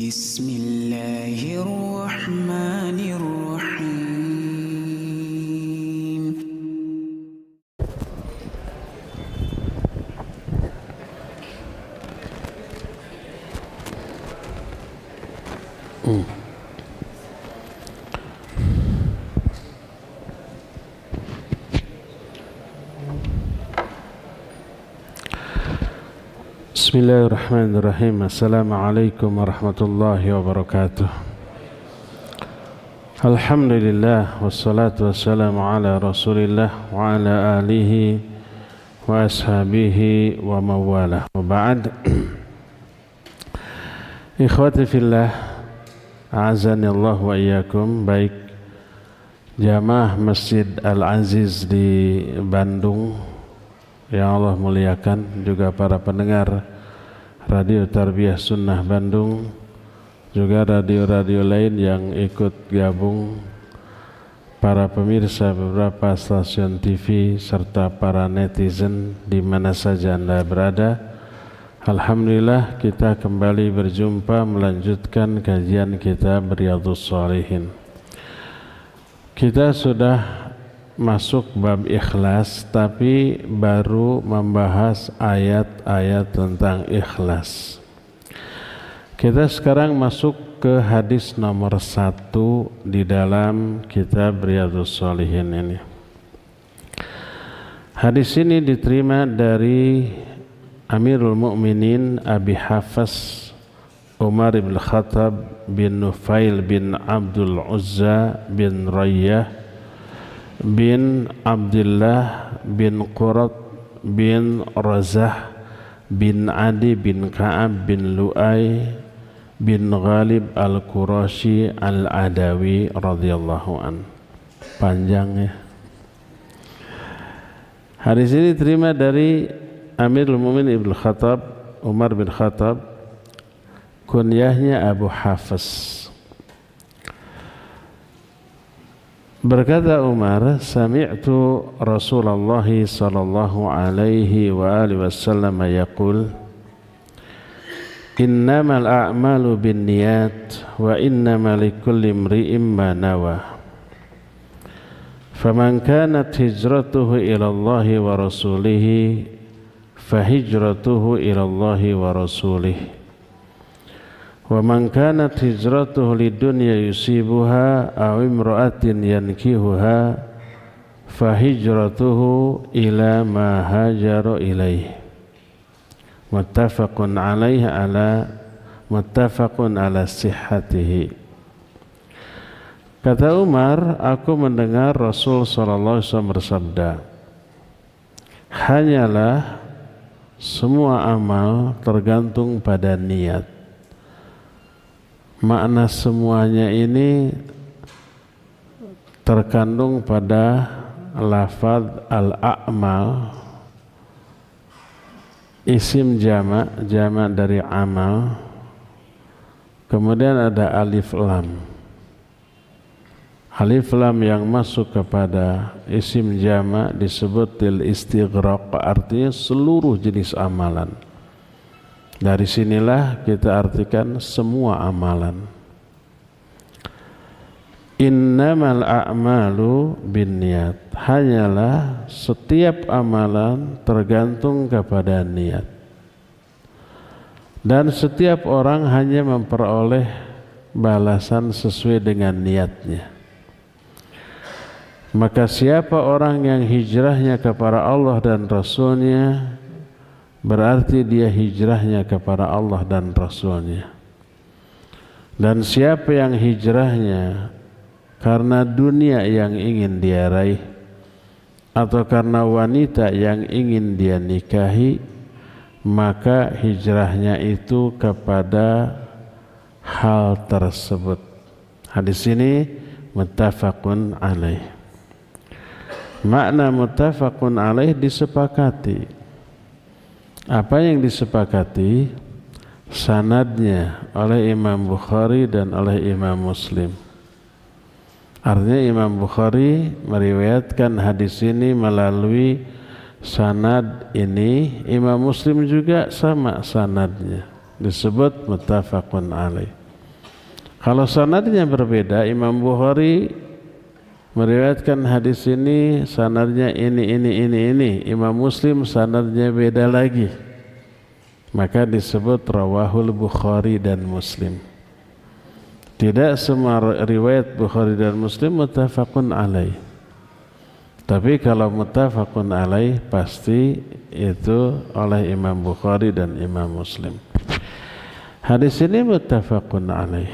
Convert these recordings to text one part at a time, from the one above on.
Bismillahirrahmanirrahim. Bismillahirrahmanirrahim. Assalamualaikum warahmatullahi wabarakatuh. Alhamdulillah wassalatu wassalamu ala Rasulillah wa ala alihi wa ashabihi wa mawalah. Wa ba'd. Ikhwati fillah, a'azani Allah wa iyyakum. Baik jamaah Masjid Al-Aziz di Bandung yang Allah muliakan, juga para pendengar Radio Tarbiyah Sunnah Bandung, juga radio-radio lain yang ikut gabung, para pemirsa beberapa stasiun TV, serta para netizen di mana saja Anda berada. Alhamdulillah kita kembali berjumpa melanjutkan kajian kitab Riyadhus Shalihin. Kita sudah masuk bab ikhlas, tapi baru membahas ayat-ayat tentang ikhlas. Kita sekarang masuk ke hadis nomor 1 di dalam kitab Riyadhus Shalihin ini. Hadis ini diterima dari Amirul Mukminin Abi Hafs Umar bin Khattab bin Nufail bin Abdul Uzza bin Rayyah bin Abdullah bin Qurat bin Razah bin Adi bin Ka'ab bin Lu'ay bin Ghalib al-Qurashi al-Adawi radhiyallahu an. Panjang ya. Hadis ini terima dari Amirul Mukminin Ibnu Khattab Umar bin Khattab, kunyahnya Abu Hafs. Berkata Umar, sami'tu Rasulullah sallallahu alaihi wa alihi wasallam yaqul, innamal a'malu binniyat wa innamal likulli imri'in ma nawa. Faman kanat hijratuhu ila Allah wa rasulih fa hijratuhu ila Allah wa rasulih. Wa man kanat hijratuhu lidunya yusibuha aw imra'atin yankihuha fa hijratuhu ila ma hajara ilaihi. Muttafaqun ala sihhatihi. Kata Umar, aku mendengar Rasul sallallahu alaihi wasallam bersabda, hanyalah semua amal tergantung pada niat. Makna semuanya ini terkandung pada lafaz al-a'mal, isim jamak dari amal, kemudian ada alif lam. Alif lam yang masuk kepada isim jamak disebut til istighraq, artinya seluruh jenis amalan. Dari sinilah kita artikan semua amalan. Innamal a'malu binniyat, hanyalah setiap amalan tergantung kepada niat. Dan setiap orang hanya memperoleh balasan sesuai dengan niatnya. Maka siapa orang yang hijrahnya kepada Allah dan Rasulnya, berarti dia hijrahnya kepada Allah dan Rasulnya. Dan siapa yang hijrahnya karena dunia yang ingin dia raih atau karena wanita yang ingin dia nikahi, maka hijrahnya itu kepada hal tersebut. Hadis ini muttafaqun alaih. Makna muttafaqun alaih disepakati. Apa yang disepakati? Sanadnya oleh Imam Bukhari dan oleh Imam Muslim. Artinya Imam Bukhari meriwayatkan hadis ini melalui sanad ini, Imam Muslim juga sama sanadnya, disebut muttafaqun alaih. Kalau sanadnya berbeda, Imam Bukhari meriwayatkan hadis ini sanadnya ini. Imam Muslim sanadnya beda lagi. Maka disebut rawahul Bukhari dan Muslim. Tidak semua riwayat Bukhari dan Muslim muttafaqun alaih. Tapi kalau muttafaqun alaih pasti itu oleh Imam Bukhari dan Imam Muslim. Hadis ini muttafaqun alaih.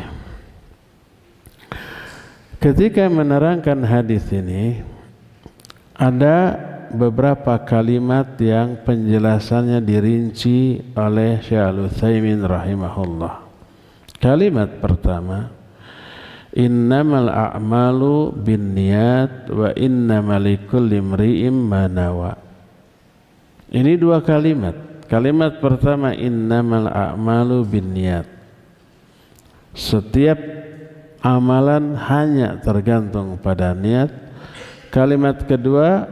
Ketika menerangkan hadis ini, ada beberapa kalimat yang penjelasannya dirinci oleh Syekh Al-Utsaimin rahimahullah. Kalimat pertama, innamal a'malu binniyat wa innamal likulli imri'in ma nawa. Ini dua kalimat. Kalimat pertama, innamal a'malu binniyat. Setiap amalan hanya tergantung pada niat. Kalimat kedua,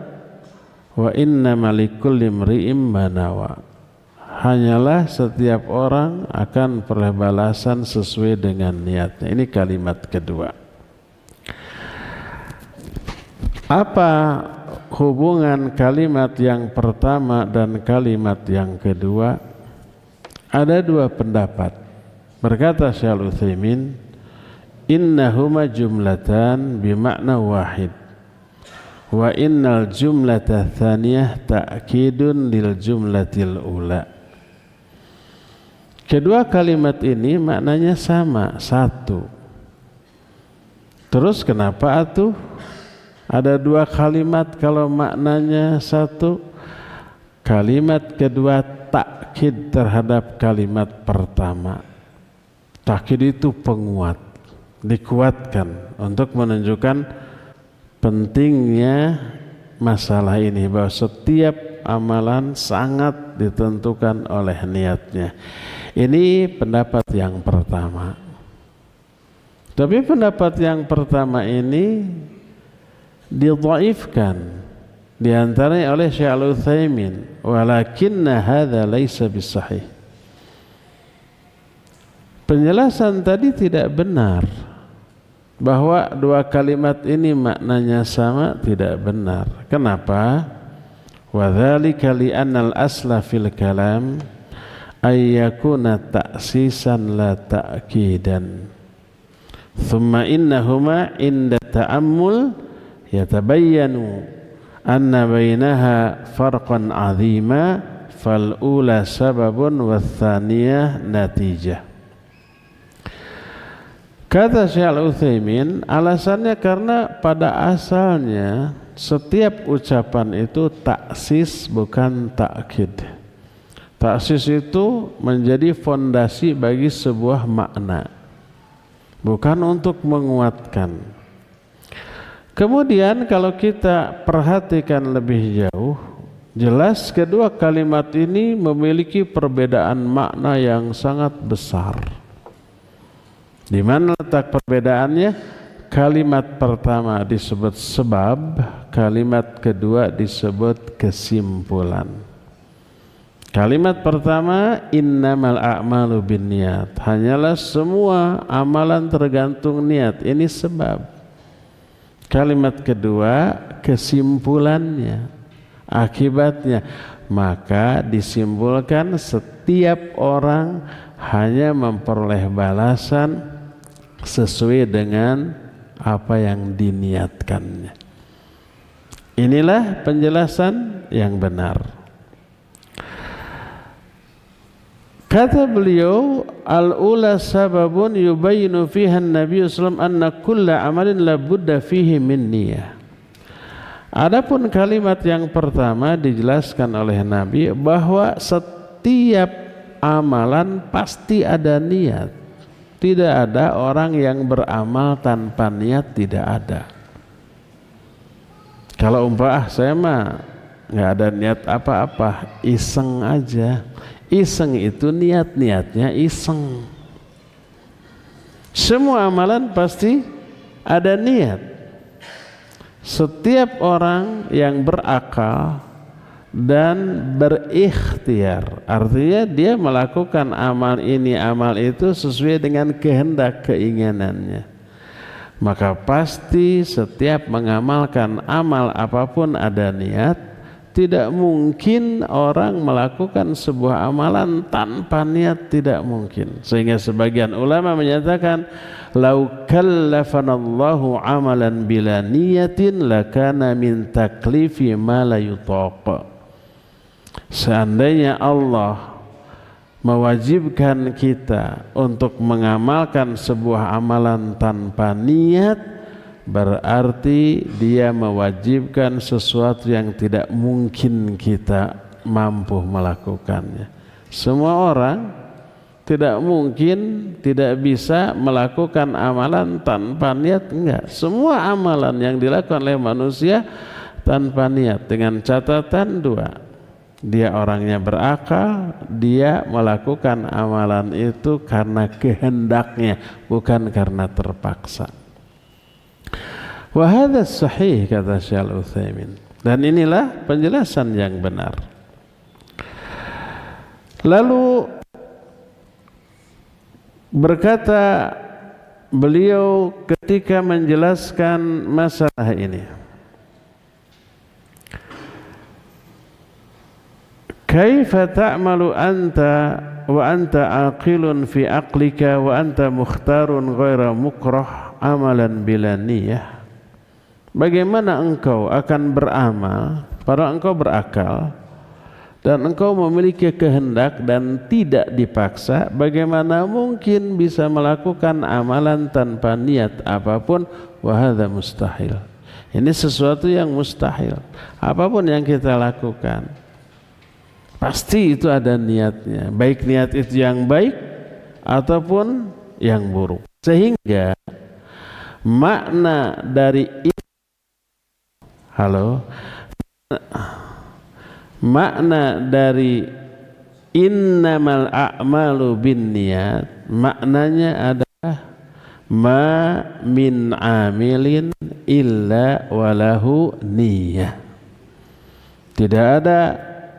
wa innamal likulli imri'in ma nawa. Hanyalah setiap orang akan peroleh balasan sesuai dengan niatnya. Ini kalimat kedua. Apa hubungan kalimat yang pertama dan kalimat yang kedua? Ada dua pendapat. Berkata Syekh Al-Utsaimin, innahuma jumlatan bimakna wahid. Wa innal jumlata tsaniyah ta'kidun lil jumlatil ula. Kedua kalimat ini maknanya sama, satu. Terus kenapa atuh ada dua kalimat kalau maknanya satu? Kalimat kedua takkid terhadap kalimat pertama. Takkid itu penguat, dikuatkan untuk menunjukkan pentingnya masalah ini, bahwa setiap amalan sangat ditentukan oleh niatnya. Ini pendapat yang pertama. Tapi pendapat yang pertama ini didhaifkan di antaranya oleh Syekh Al-Utsaimin, walakinna hadza laisa bisahih. Penjelasan tadi tidak benar. Bahwa dua kalimat ini maknanya sama, tidak benar. Kenapa? Wa dzalika li annal asla fil kalam ayyakuna ta'sisan la ta'kidan. Thumma innahuma inda ta'ammul yatabayyanu anna bainaha farqan 'azima fal ula sababun wath thaniyah natijah. Kata Syekh Al-Utsaimin, alasannya karena pada asalnya setiap ucapan itu taksis bukan takkid. Taksis itu menjadi fondasi bagi sebuah makna, bukan untuk menguatkan. Kemudian kalau kita perhatikan lebih jauh, jelas kedua kalimat ini memiliki perbedaan makna yang sangat besar. Di mana letak perbedaannya? Kalimat pertama disebut sebab, kalimat kedua disebut kesimpulan. Kalimat pertama, innamal a'malu binniyat. Hanyalah semua amalan tergantung niat. Ini sebab. Kalimat kedua, kesimpulannya, akibatnya. Maka disimpulkan setiap orang hanya memperoleh balasan sesuai dengan apa yang diniatkannya. Inilah penjelasan yang benar. Kata beliau, al-ula sababun yubayinu fiha an-nabiy sallallahu alaihi wasallam anna kulla amalin la budda fihi min niyah. Adapun kalimat yang pertama dijelaskan oleh Nabi bahwa setiap amalan pasti ada niat. Tidak ada orang yang beramal tanpa niat, tidak ada. Kalau saya mah nggak ada niat apa-apa, iseng aja. Iseng itu niatnya iseng. Semua amalan pasti ada niat. Setiap orang yang berakal dan berikhtiar. Artinya dia melakukan amal ini, amal itu sesuai dengan kehendak keinginannya. Maka pasti setiap mengamalkan amal apapun ada niat. Tidak mungkin orang melakukan sebuah amalan tanpa niat, tidak mungkin. Sehingga sebagian ulama menyatakan, "Lau kallafanallahu amalan bila niyatin lakana min taklifi ma la yutaq." Seandainya Allah mewajibkan kita untuk mengamalkan sebuah amalan tanpa niat, berarti dia mewajibkan sesuatu yang tidak mungkin kita mampu melakukannya. Semua orang tidak mungkin, tidak bisa melakukan amalan tanpa niat, enggak. Semua amalan yang dilakukan oleh manusia tanpa niat, dengan catatan dua: dia orangnya berakal, dia melakukan amalan itu karena kehendaknya, bukan karena terpaksa. Wa hadza sahih, kata Syekh Al-Utsaimin, dan inilah penjelasan yang benar. Lalu berkata beliau ketika menjelaskan masalah ini, kaifa ta'malu anta wa anta aqilun fi aqlika wa anta mukhtarun ghaira mukrah amalan bila niyah. Bagaimana engkau akan beramal padahal engkau berakal dan engkau memiliki kehendak dan tidak dipaksa? Bagaimana mungkin bisa melakukan amalan tanpa niat apapun? Wa hadza mustahil. Ini sesuatu yang mustahil. Apapun yang kita lakukan pasti itu ada niatnya, baik niat itu yang baik ataupun yang buruk. Sehingga makna dari makna dari innamal a'malu binniyat, maknanya adalah ma min amilin illa walahu niyah. Tidak ada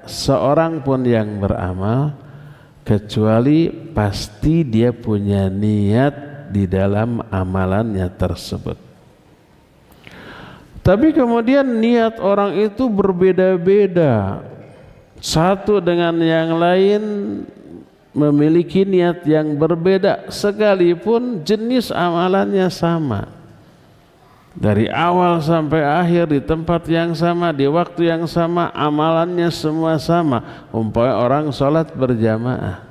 seorang pun yang beramal kecuali pasti dia punya niat di dalam amalannya tersebut. Tapi kemudian niat orang itu berbeda-beda, satu dengan yang lain memiliki niat yang berbeda sekalipun jenis amalannya sama. Dari awal sampai akhir di tempat yang sama, di waktu yang sama, amalannya semua sama. Umpamanya orang sholat berjamaah,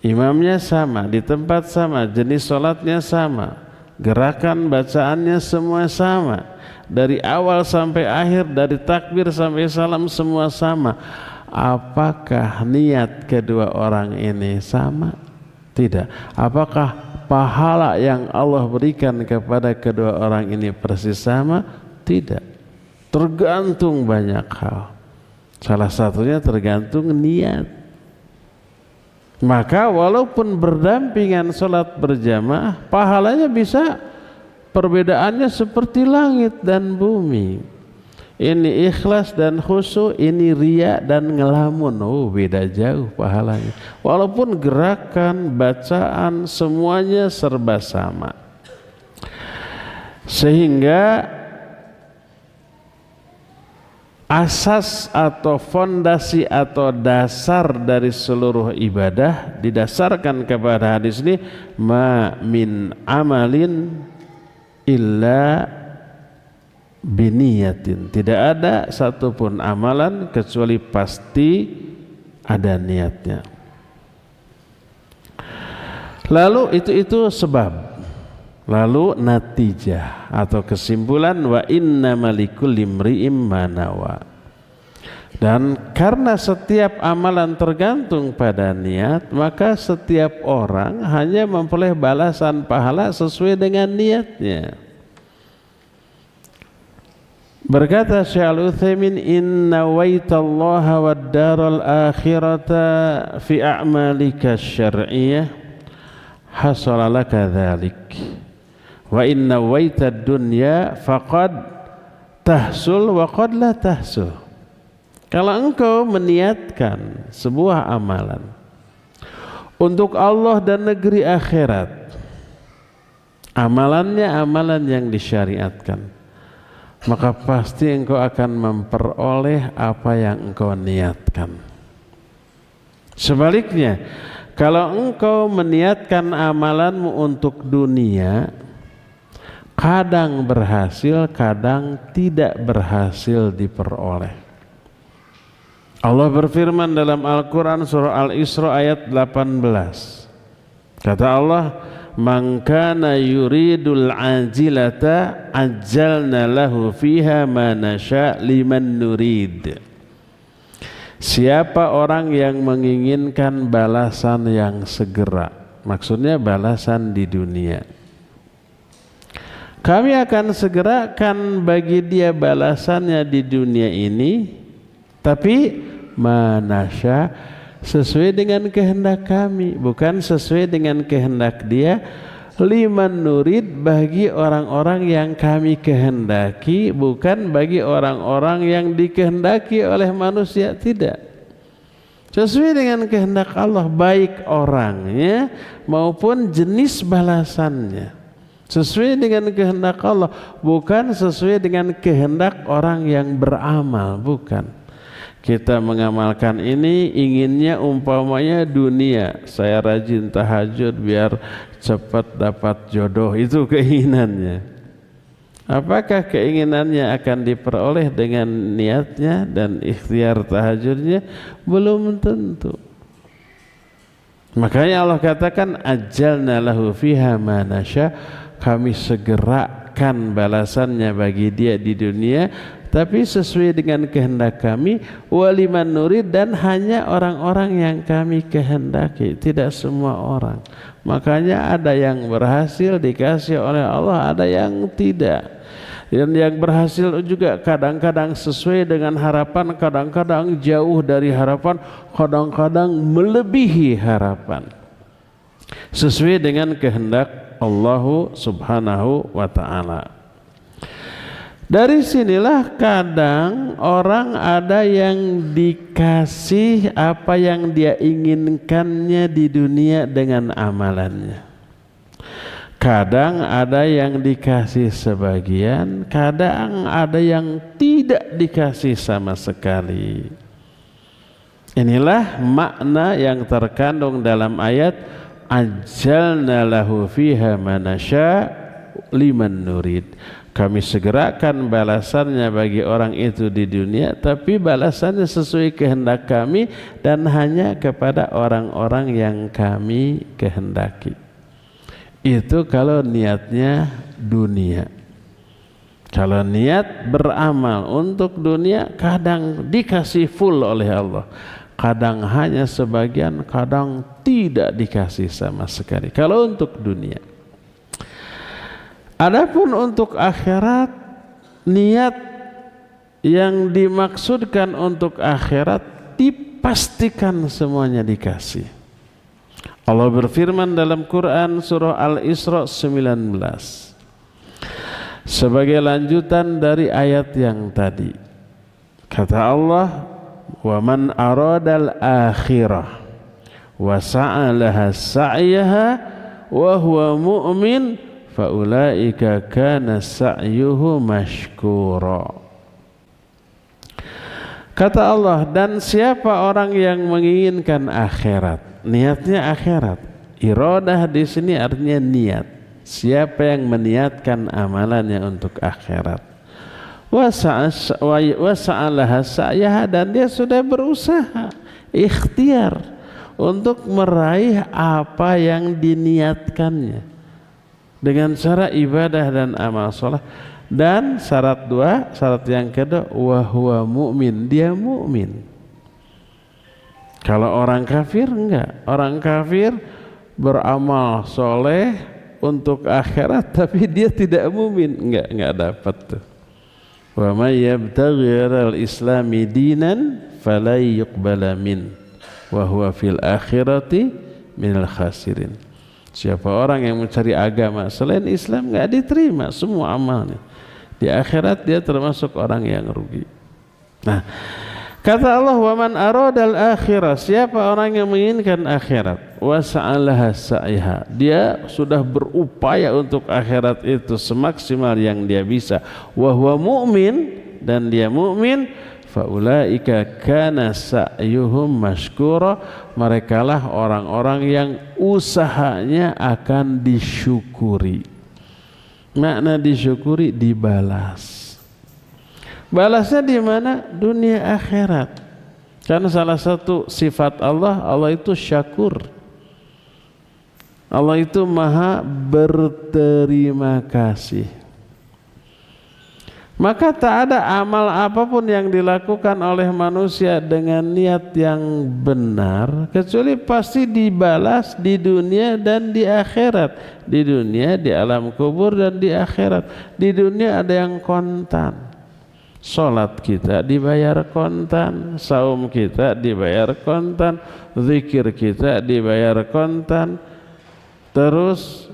imamnya sama, di tempat sama, jenis sholatnya sama, gerakan bacaannya semua sama, dari awal sampai akhir, dari takbir sampai salam semua sama. Apakah niat kedua orang ini sama? Tidak. Apakah pahala yang Allah berikan kepada kedua orang ini persis sama? Tidak. Tergantung banyak hal. Salah satunya tergantung niat. Maka walaupun berdampingan sholat berjamaah, pahalanya bisa perbedaannya seperti langit dan bumi. Ini ikhlas dan khusyuk, ini riya dan ngelamun. Oh, beda jauh pahalanya. Walaupun gerakan, bacaan, semuanya serba sama. Sehingga asas atau fondasi atau dasar dari seluruh ibadah didasarkan kepada hadis ini, ma min amalin illa biniyatin. Tidak ada satupun amalan kecuali pasti ada niatnya. Lalu itu sebab. Lalu natijah atau kesimpulan, wa innamal likulli imri'in ma nawa. Dan karena setiap amalan tergantung pada niat, maka setiap orang hanya memperoleh balasan pahala sesuai dengan niatnya. Berkata Syekh Al-Utsaimin, inna waitallaha wad daral akhirata fi a'malika syar'iyyah hasala laka dzalik, wa inna waitad dunya faqad tahsul wa qad la tahsul. Kalau engkau meniatkan sebuah amalan untuk Allah dan negeri akhirat, amalannya amalan yang disyariatkan, maka pasti engkau akan memperoleh apa yang engkau niatkan. Sebaliknya, kalau engkau meniatkan amalanmu untuk dunia, kadang berhasil, kadang tidak berhasil diperoleh. Allah berfirman dalam Al-Quran surah Al-Isra ayat 18. Kata Allah, "Man kana yuridul ajilata ajjalna lahu fiha ma nasha liman nurid." Siapa orang yang menginginkan balasan yang segera, maksudnya balasan di dunia, kami akan segerakan bagi dia balasannya di dunia ini, tapi manasya, sesuai dengan kehendak kami, bukan sesuai dengan kehendak dia. Liman nurid, bagi orang-orang yang kami kehendaki, bukan bagi orang-orang yang dikehendaki oleh manusia, tidak. Sesuai dengan kehendak Allah, baik orangnya maupun jenis balasannya. Sesuai dengan kehendak Allah, bukan sesuai dengan kehendak orang yang beramal, bukan. Kita mengamalkan ini inginnya umpamanya dunia, saya rajin tahajud biar cepat dapat jodoh, itu keinginannya. Apakah keinginannya akan diperoleh dengan niatnya dan ikhtiar tahajudnya? Belum tentu. Makanya Allah katakan ajjalna lahu fiha ma nasya, kami segerakan balasannya bagi dia di dunia, tapi sesuai dengan kehendak kami. Waliman nurid, dan hanya orang-orang yang kami kehendaki, tidak semua orang. Makanya ada yang berhasil dikasih oleh Allah, ada yang tidak. Dan yang berhasil juga kadang-kadang sesuai dengan harapan, kadang-kadang jauh dari harapan, kadang-kadang melebihi harapan, sesuai dengan kehendak Allah subhanahu wa ta'ala. Dari sinilah kadang orang ada yang dikasih apa yang dia inginkannya di dunia dengan amalannya. Kadang ada yang dikasih sebagian, kadang ada yang tidak dikasih sama sekali. Inilah makna yang terkandung dalam ayat ajjalna lahu fiha ma nasya liman nurid. Kami segerakan balasannya bagi orang itu di dunia, tapi balasannya sesuai kehendak kami dan hanya kepada orang-orang yang kami kehendaki. Itu kalau niatnya dunia. Kalau niat beramal untuk dunia, kadang dikasih full oleh Allah, kadang hanya sebagian, kadang tidak dikasih sama sekali kalau untuk dunia. Adapun untuk akhirat, niat yang dimaksudkan untuk akhirat dipastikan semuanya dikasih. Allah berfirman dalam Quran surah Al-Isra 19 sebagai lanjutan dari ayat yang tadi. Kata Allah, "Wa man aradal akhirah wa sa'alaha sa'yaha wa huwa mu'min faulaika kana sa'yuhu mashkura." Kata Allah, dan siapa orang yang menginginkan akhirat, niatnya akhirat. Iradah di sini artinya niat. Siapa yang meniatkan amalannya untuk akhirat. Wasa'alaha sa'yaha, dan dia sudah berusaha, ikhtiar untuk meraih apa yang diniatkannya dengan cara ibadah dan amal soleh. Dan syarat yang kedua, wa huwa mu'min, dia mukmin. Kalau orang kafir enggak, orang kafir beramal soleh untuk akhirat tapi dia tidak mukmin, enggak dapat tuh. Wa may yabtaghi ghairal islami dinan falay yuqbala min wa huwa fil akhirati minal khasirin. Siapa orang yang mencari agama selain Islam enggak diterima semua amalnya. Di akhirat dia termasuk orang yang rugi. Nah, Kata Allah, wa man aradal akhirah, siapa orang yang menginginkan akhirat, wa sa'alaha sa'iha, dia sudah berupaya untuk akhirat itu semaksimal yang dia bisa, wa huwa mu'min, dan dia mu'min, fa ulaika kana sa'yuhum mashkura, merekalah orang-orang yang usahanya akan disyukuri. Makna disyukuri, dibalas. Balasnya di mana? Dunia akhirat. Karena salah satu sifat Allah, Allah itu syakur. Allah itu maha berterima kasih. Maka tak ada amal apapun yang dilakukan oleh manusia dengan niat yang benar, kecuali pasti dibalas di dunia dan di akhirat. Di dunia, di alam kubur, dan di akhirat. Di dunia ada yang kontan. Salat kita dibayar kontan, saum kita dibayar kontan, zikir kita dibayar kontan, terus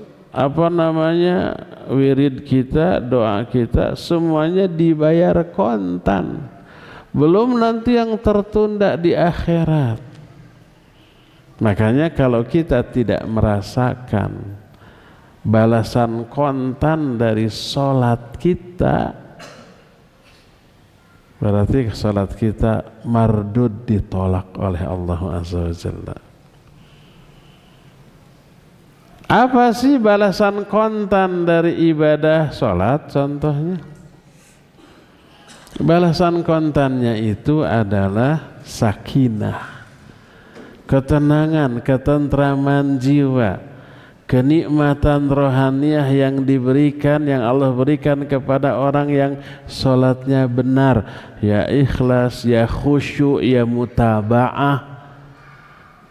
wirid kita, doa kita, semuanya dibayar kontan. Belum nanti yang tertunda di akhirat. Makanya kalau kita tidak merasakan balasan kontan dari salat kita, berarti salat kita mardud, ditolak oleh Allah Azza wa Jalla. Apa sih balasan kontan dari ibadah salat? Contohnya, balasan kontannya itu adalah sakinah, ketenangan, ketentraman jiwa, kenikmatan rohaniyah yang diberikan, yang Allah berikan kepada orang yang sholatnya benar, ya ikhlas, ya khusyuk, ya mutaba'ah,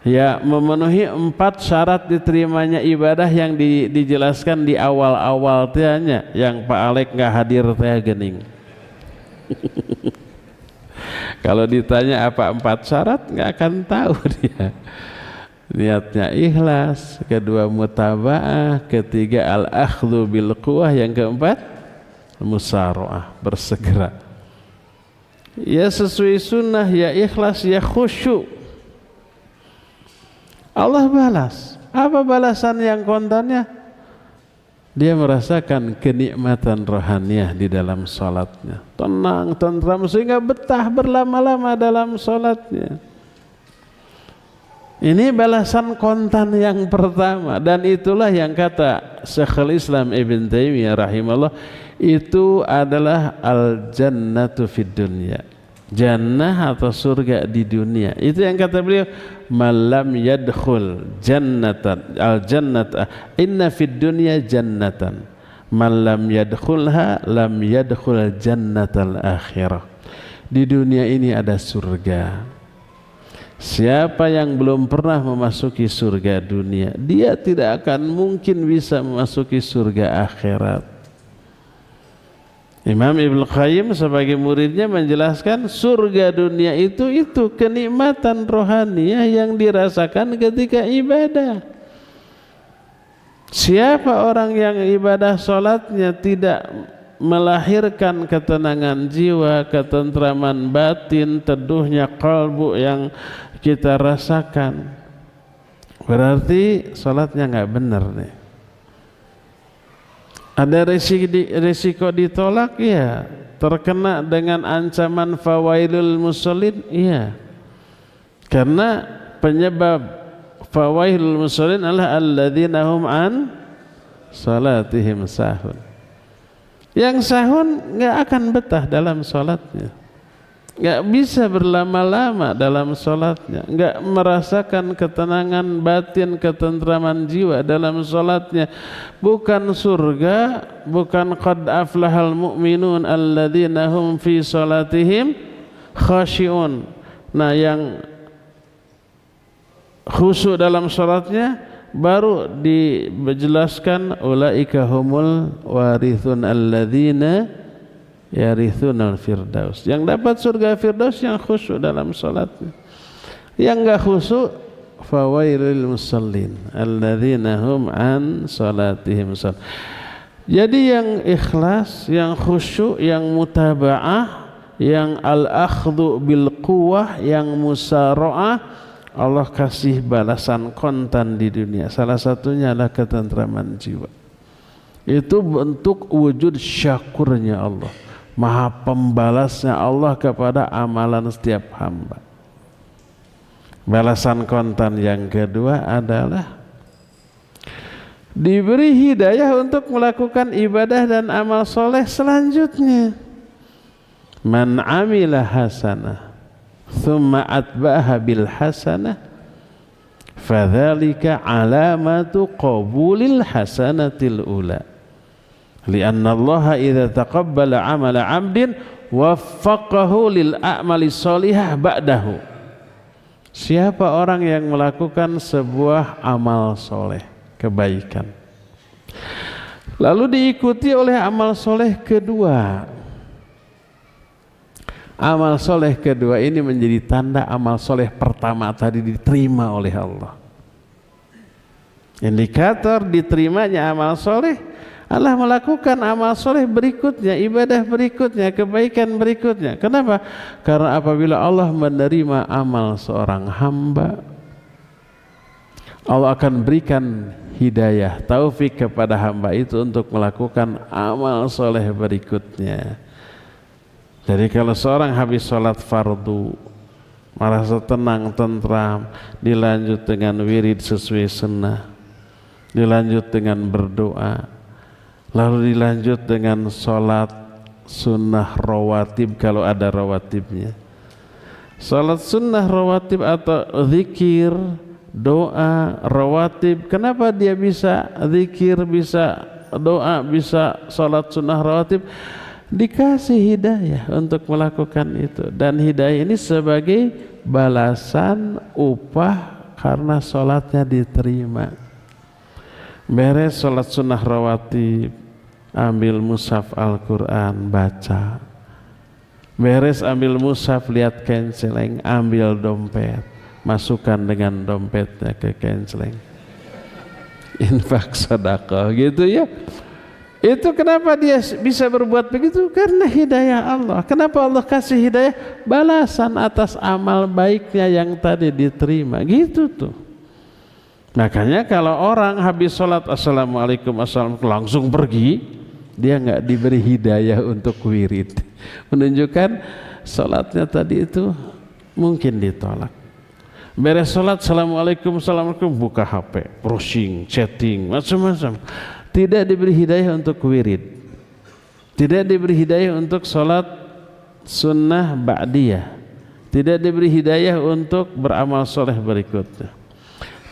ya memenuhi 4 syarat diterimanya ibadah yang dijelaskan di awal-awal tanya, yang Pak Alek nggak hadir teh gening. Kalau ditanya apa 4 syarat, nggak akan tahu dia. Niatnya ikhlas, kedua mutaba'ah, ketiga al-akhdhu bil quwah, yang keempat musara'ah, bersegera. Ya sesuai sunnah, ya ikhlas, ya khusyuk. Allah balas. Apa balasan yang kontannya? Dia merasakan kenikmatan rohaniyah di dalam salatnya, tenang, tentram, sehingga betah berlama-lama dalam salatnya. Ini balasan kontan yang pertama, dan itulah yang kata Syekhul Islam Ibn Taimiyah rahimahullah, itu adalah al-jannatu fid dunya, jannah atau surga di dunia. Itu yang kata beliau, malam yadkhul jannatan al-jannata inna fid dunya jannatan malam yadkhulha lam yadkhul jannatal akhirah. Di dunia ini ada surga. Siapa yang belum pernah memasuki surga dunia, dia tidak akan mungkin bisa memasuki surga akhirat. Imam Ibnu Qayyim sebagai muridnya menjelaskan surga dunia itu kenikmatan rohaniah yang dirasakan ketika ibadah. Siapa orang yang ibadah salatnya tidak melahirkan ketenangan jiwa, ketentraman batin, teduhnya kalbu yang kita rasakan, berarti salatnya nggak benar nih. Ada risiko ditolak, ya. Terkena dengan ancaman fawailul musallin, iya. Karena penyebab fawailul musallin adalah alladzina hum an salatihim sahun. Yang sahun nggak akan betah dalam salatnya, nggak bisa berlama-lama dalam salatnya, nggak merasakan ketenangan batin, ketentraman jiwa dalam salatnya. Bukan surga, bukan qad aflahal mu'minun alladzina hum fi salatihim khashi'un. Nah, yang khusyuk dalam salatnya baru dijelaskan ulaika humul warithun alladzina yarithunal firdaus. Yang dapat surga firdaus yang khusyuk dalam salatnya. Yang enggak khusyuk fawailil musallin alladzina hum an salatihim sahun. Jadi yang ikhlas, yang khusyuk, yang mutaba'ah, yang al-akhdhu bil quwwah, yang musara'ah, Allah kasih balasan kontan di dunia. Salah satunya adalah ketentraman jiwa. Itu bentuk wujud syakurnya Allah, maha pembalasnya Allah kepada amalan setiap hamba. Balasan kontan yang kedua adalah diberi hidayah untuk melakukan ibadah dan amal soleh selanjutnya. Man amila hasanah thumma atba'aha bil hasanah fadzalika alamatu qabulil hasanatil ula. Lianna Allah idza taqabbala amala 'abdin waffaqahu lil a'mali sholihah ba'dahu. Siapa orang yang melakukan sebuah amal soleh, kebaikan, lalu diikuti oleh amal soleh kedua. Amal soleh kedua ini menjadi tanda amal soleh pertama tadi diterima oleh Allah. Indikator diterimanya amal soleh Allah melakukan amal soleh berikutnya, ibadah berikutnya, kebaikan berikutnya. Kenapa? Karena apabila Allah menerima amal seorang hamba, Allah akan berikan hidayah, taufik kepada hamba itu untuk melakukan amal soleh berikutnya. Jadi kalau seorang habis sholat fardu, merasa tenang, tentram, dilanjut dengan wirid sesuai sunnah, dilanjut dengan berdoa, lalu dilanjut dengan sholat sunnah rawatib kalau ada rawatibnya. Sholat sunnah rawatib atau zikir, doa, rawatib. Kenapa dia bisa zikir, bisa doa, bisa sholat sunnah rawatib? Dikasih hidayah untuk melakukan itu. Dan hidayah ini sebagai balasan upah karena sholatnya diterima. Beres sholat sunnah rawatib, ambil mushaf Al-Quran, baca. Beres ambil mushaf, lihat kenceleng, ambil dompet, masukkan dengan dompetnya ke kenceleng. Infak sedekah gitu ya. Itu kenapa dia bisa berbuat begitu? Karena hidayah Allah. Kenapa Allah kasih hidayah? Balasan atas amal baiknya yang tadi diterima. Gitu tuh. Makanya kalau orang habis sholat assalamualaikum assalamualaikum langsung pergi, dia nggak diberi hidayah untuk wirid, menunjukkan sholatnya tadi itu mungkin ditolak. Beres sholat assalamualaikum assalamualaikum, buka HP, browsing, chatting, macam-macam. Tidak diberi hidayah untuk wirid, tidak diberi hidayah untuk sholat sunnah ba'diyah, tidak diberi hidayah untuk beramal soleh berikutnya.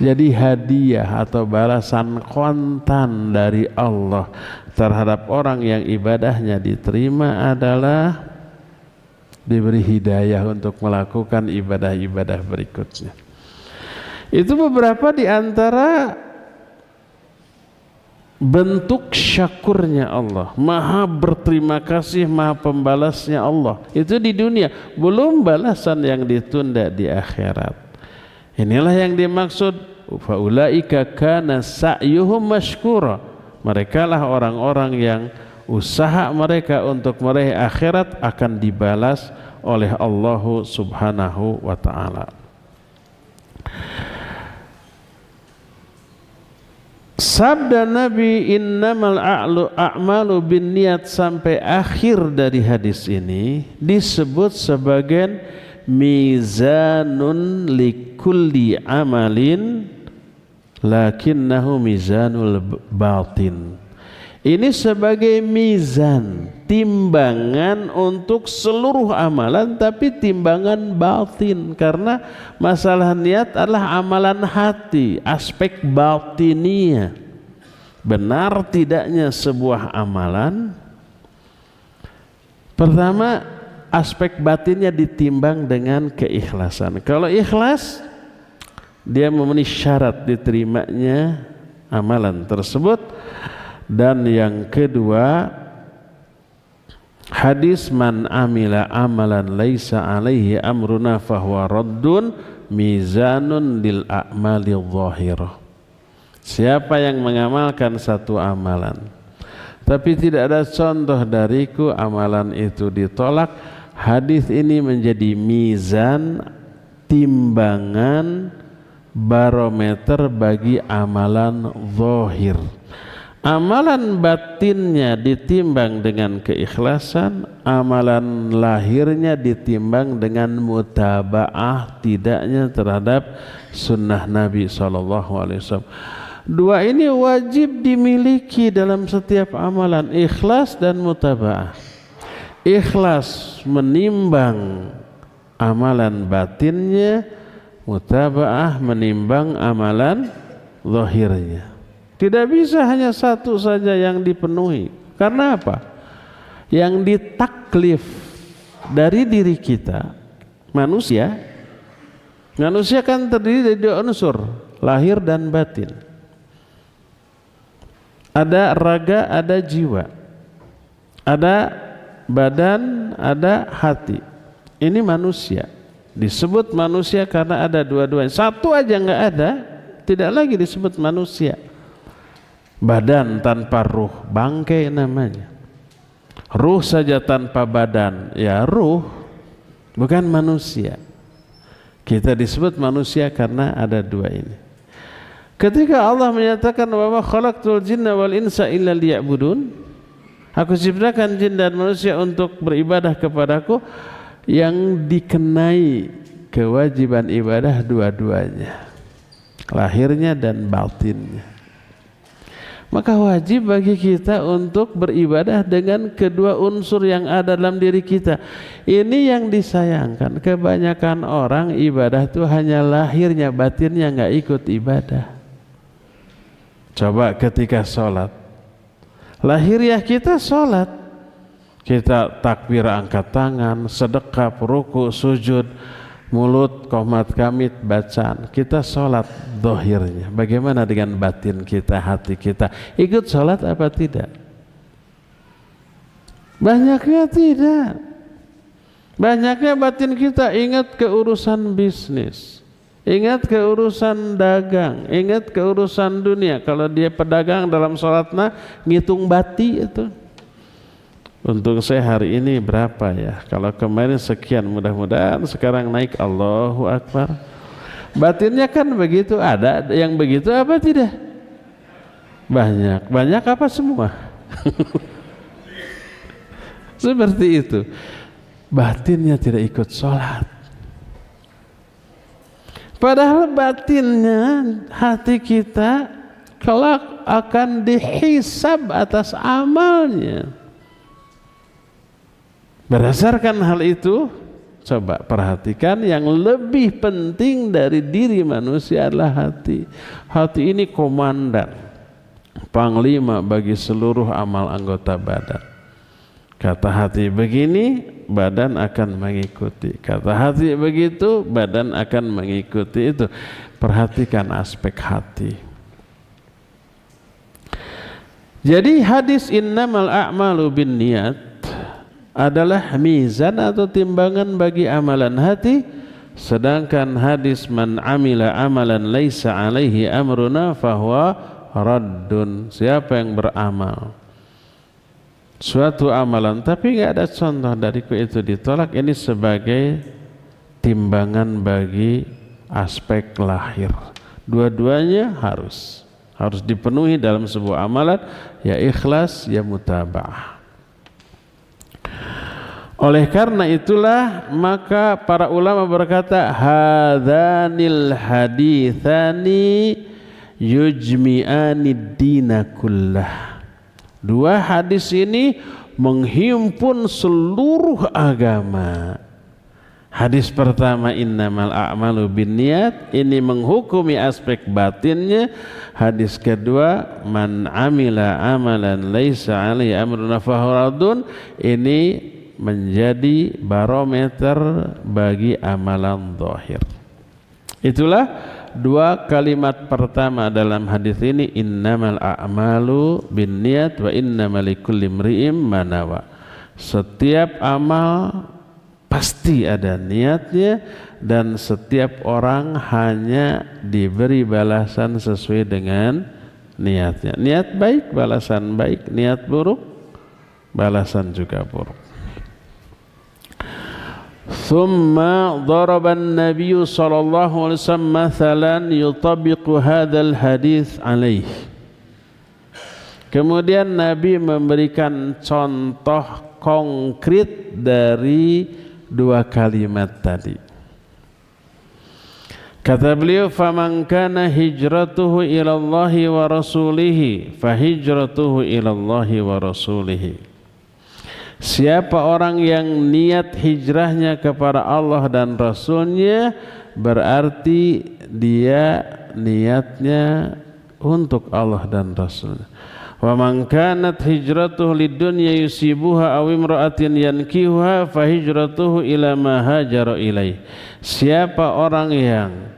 Jadi hadiah atau balasan kontan dari Allah terhadap orang yang ibadahnya diterima adalah diberi hidayah untuk melakukan ibadah-ibadah berikutnya. Itu beberapa di antara bentuk syakurnya Allah, maha berterima kasih, maha pembalasnya Allah. Itu di dunia, belum balasan yang ditunda di akhirat. Inilah yang dimaksud faulaika kana sa'yuhum mashkura. Mereka lah orang-orang yang usaha mereka untuk meraih akhirat akan dibalas oleh Allah Subhanahu wa ta'ala. Sabda Nabi innamal a'malu binniyat sampai akhir dari hadis ini disebut sebagai mizanun likulli amalin lakinnahu mizanul batin. Ini sebagai mizan, timbangan untuk seluruh amalan, tapi timbangan batin, karena masalah niat adalah amalan hati, aspek batininya. Benar tidaknya sebuah amalan, pertama aspek batinnya ditimbang dengan keikhlasan. Kalau ikhlas, dia memenuhi syarat diterimanya amalan tersebut. Dan yang kedua, hadis man amila amalan laisa alaihi amruna fahuwa raddun mizanun lil a'mali dhahirah. Siapa yang mengamalkan satu amalan tapi tidak ada contoh dariku, amalan itu ditolak, hadis ini menjadi mizan, timbangan, barometer bagi amalan zahir. Amalan batinnya ditimbang dengan keikhlasan, amalan lahirnya ditimbang dengan mutaba'ah tidaknya terhadap sunnah Nabi SAW. Dua ini wajib dimiliki dalam setiap amalan, ikhlas dan mutaba'ah. Ikhlas menimbang amalan batinnya, mutaba'ah menimbang amalan zahirnya. Tidak bisa hanya satu saja yang dipenuhi. Karena apa? Yang ditaklif dari diri kita, manusia kan terdiri dari dua unsur, lahir dan batin. Ada raga, ada jiwa. Ada badan, ada hati. Ini manusia. Disebut manusia karena ada dua-duanya. Satu aja nggak ada, tidak lagi disebut manusia. Badan tanpa ruh, bangkai namanya. Ruh saja tanpa badan, ya ruh, bukan manusia. Kita disebut manusia karena ada dua ini. Ketika Allah menyatakan wa ma khalaqtul jinna wal insa illa liya'budun, aku ciptakan jin dan manusia untuk beribadah kepadaku, yang dikenai kewajiban ibadah dua-duanya, lahirnya dan batinnya. Maka wajib bagi kita untuk beribadah dengan kedua unsur yang ada dalam diri kita. Ini yang disayangkan, kebanyakan orang ibadah itu hanya lahirnya, batinnya nggak ikut ibadah. Coba ketika sholat, lahiriah kita sholat, kita takbir angkat tangan, sedekap, ruku, sujud, mulut, qomat, kamit, bacaan, kita sholat zahirnya. Bagaimana dengan batin kita, hati kita? Ikut sholat apa tidak? Banyaknya tidak. Banyaknya batin kita ingat ke urusan bisnis, ingat ke urusan dagang, ingat ke urusan dunia. Kalau dia pedagang dalam sholatnya ngitung bati itu. Untuk saya hari ini berapa ya? Kalau kemarin sekian, mudah-mudahan sekarang naik. Allahu Akbar. Batinnya kan begitu, ada yang begitu apa tidak? Banyak. Banyak apa semua? Seperti itu. Batinnya tidak ikut sholat. Padahal batinnya, hati kita kelak akan dihisab atas amalnya. Berdasarkan hal itu, coba perhatikan, yang lebih penting dari diri manusia adalah hati. Hati ini komandan, panglima bagi seluruh amal anggota badan. Kata hati begini, badan akan mengikuti. Kata hati begitu, badan akan mengikuti itu. Perhatikan aspek hati. Jadi hadis innamal a'malu binniyat adalah mizan atau timbangan bagi amalan hati, sedangkan hadis man amila amalan laisa alaihi amruna fahuwa raddun, siapa yang beramal suatu amalan tapi nggak ada contoh dariku, itu ditolak. Ini sebagai timbangan bagi aspek lahir. Dua-duanya harus dipenuhi dalam sebuah amalan, ya ikhlas, ya mutaba'ah. Oleh karena itulah maka para ulama berkata hadzanil haditsani yujmi'anid dina kullah. Dua hadis ini menghimpun seluruh agama. Hadis pertama innamal a'malu binniyat, ini menghukumi aspek batinnya. Hadis kedua man amila amalan laisa alaihi amruna fahuwa raddun, ini menjadi barometer bagi amalan zahir. Itulah dua kalimat pertama dalam hadis ini, innamal a'malu binniyat wa innamal likulli imri'in ma nawa. Setiap amal pasti ada niatnya, dan setiap orang hanya diberi balasan sesuai dengan niatnya. Niat baik, balasan baik. Niat buruk, balasan juga buruk. Thumma daraba an-nabiy sallallahu alaihi wasallam mathalan yutabiqu hadzal hadits alaih. Kemudian Nabi memberikan contoh konkret dari dua kalimat tadi. Kata beliau, faman kana hijratuhu ila Allah wa rasulih fa hijratuhu ila Allah wa rasulih. Siapa orang yang niat hijrahnya kepada Allah dan Rasulnya, berarti dia niatnya untuk Allah dan Rasulnya. Wa man kanat hijratuhu lidunya yusibuha aw imra'atin yankihuha fa hijratuhu ila ma hajara ilaih. Siapa orang yang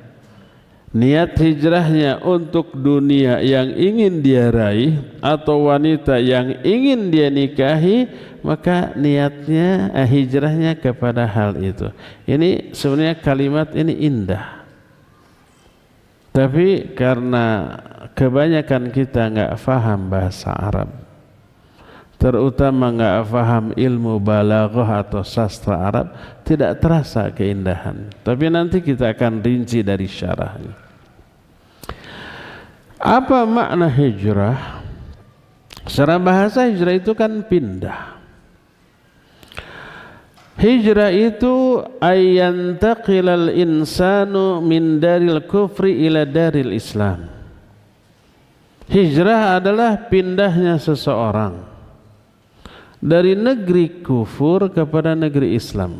niat hijrahnya untuk dunia yang ingin dia raih atau wanita yang ingin dia nikahi, maka niatnya hijrahnya kepada hal itu. Ini sebenarnya kalimat ini indah, tapi karena kebanyakan kita nggak faham bahasa Arab, terutama nggak faham ilmu balaghah atau sastra Arab, tidak terasa keindahan. Tapi nanti kita akan rinci dari syarahnya. Apa makna hijrah? Secara bahasa hijrah itu kan pindah. Hijrah itu ayantaqilal insanu min daril kufri ila daril Islam. Hijrah adalah pindahnya seseorang dari negeri kufur kepada negeri Islam.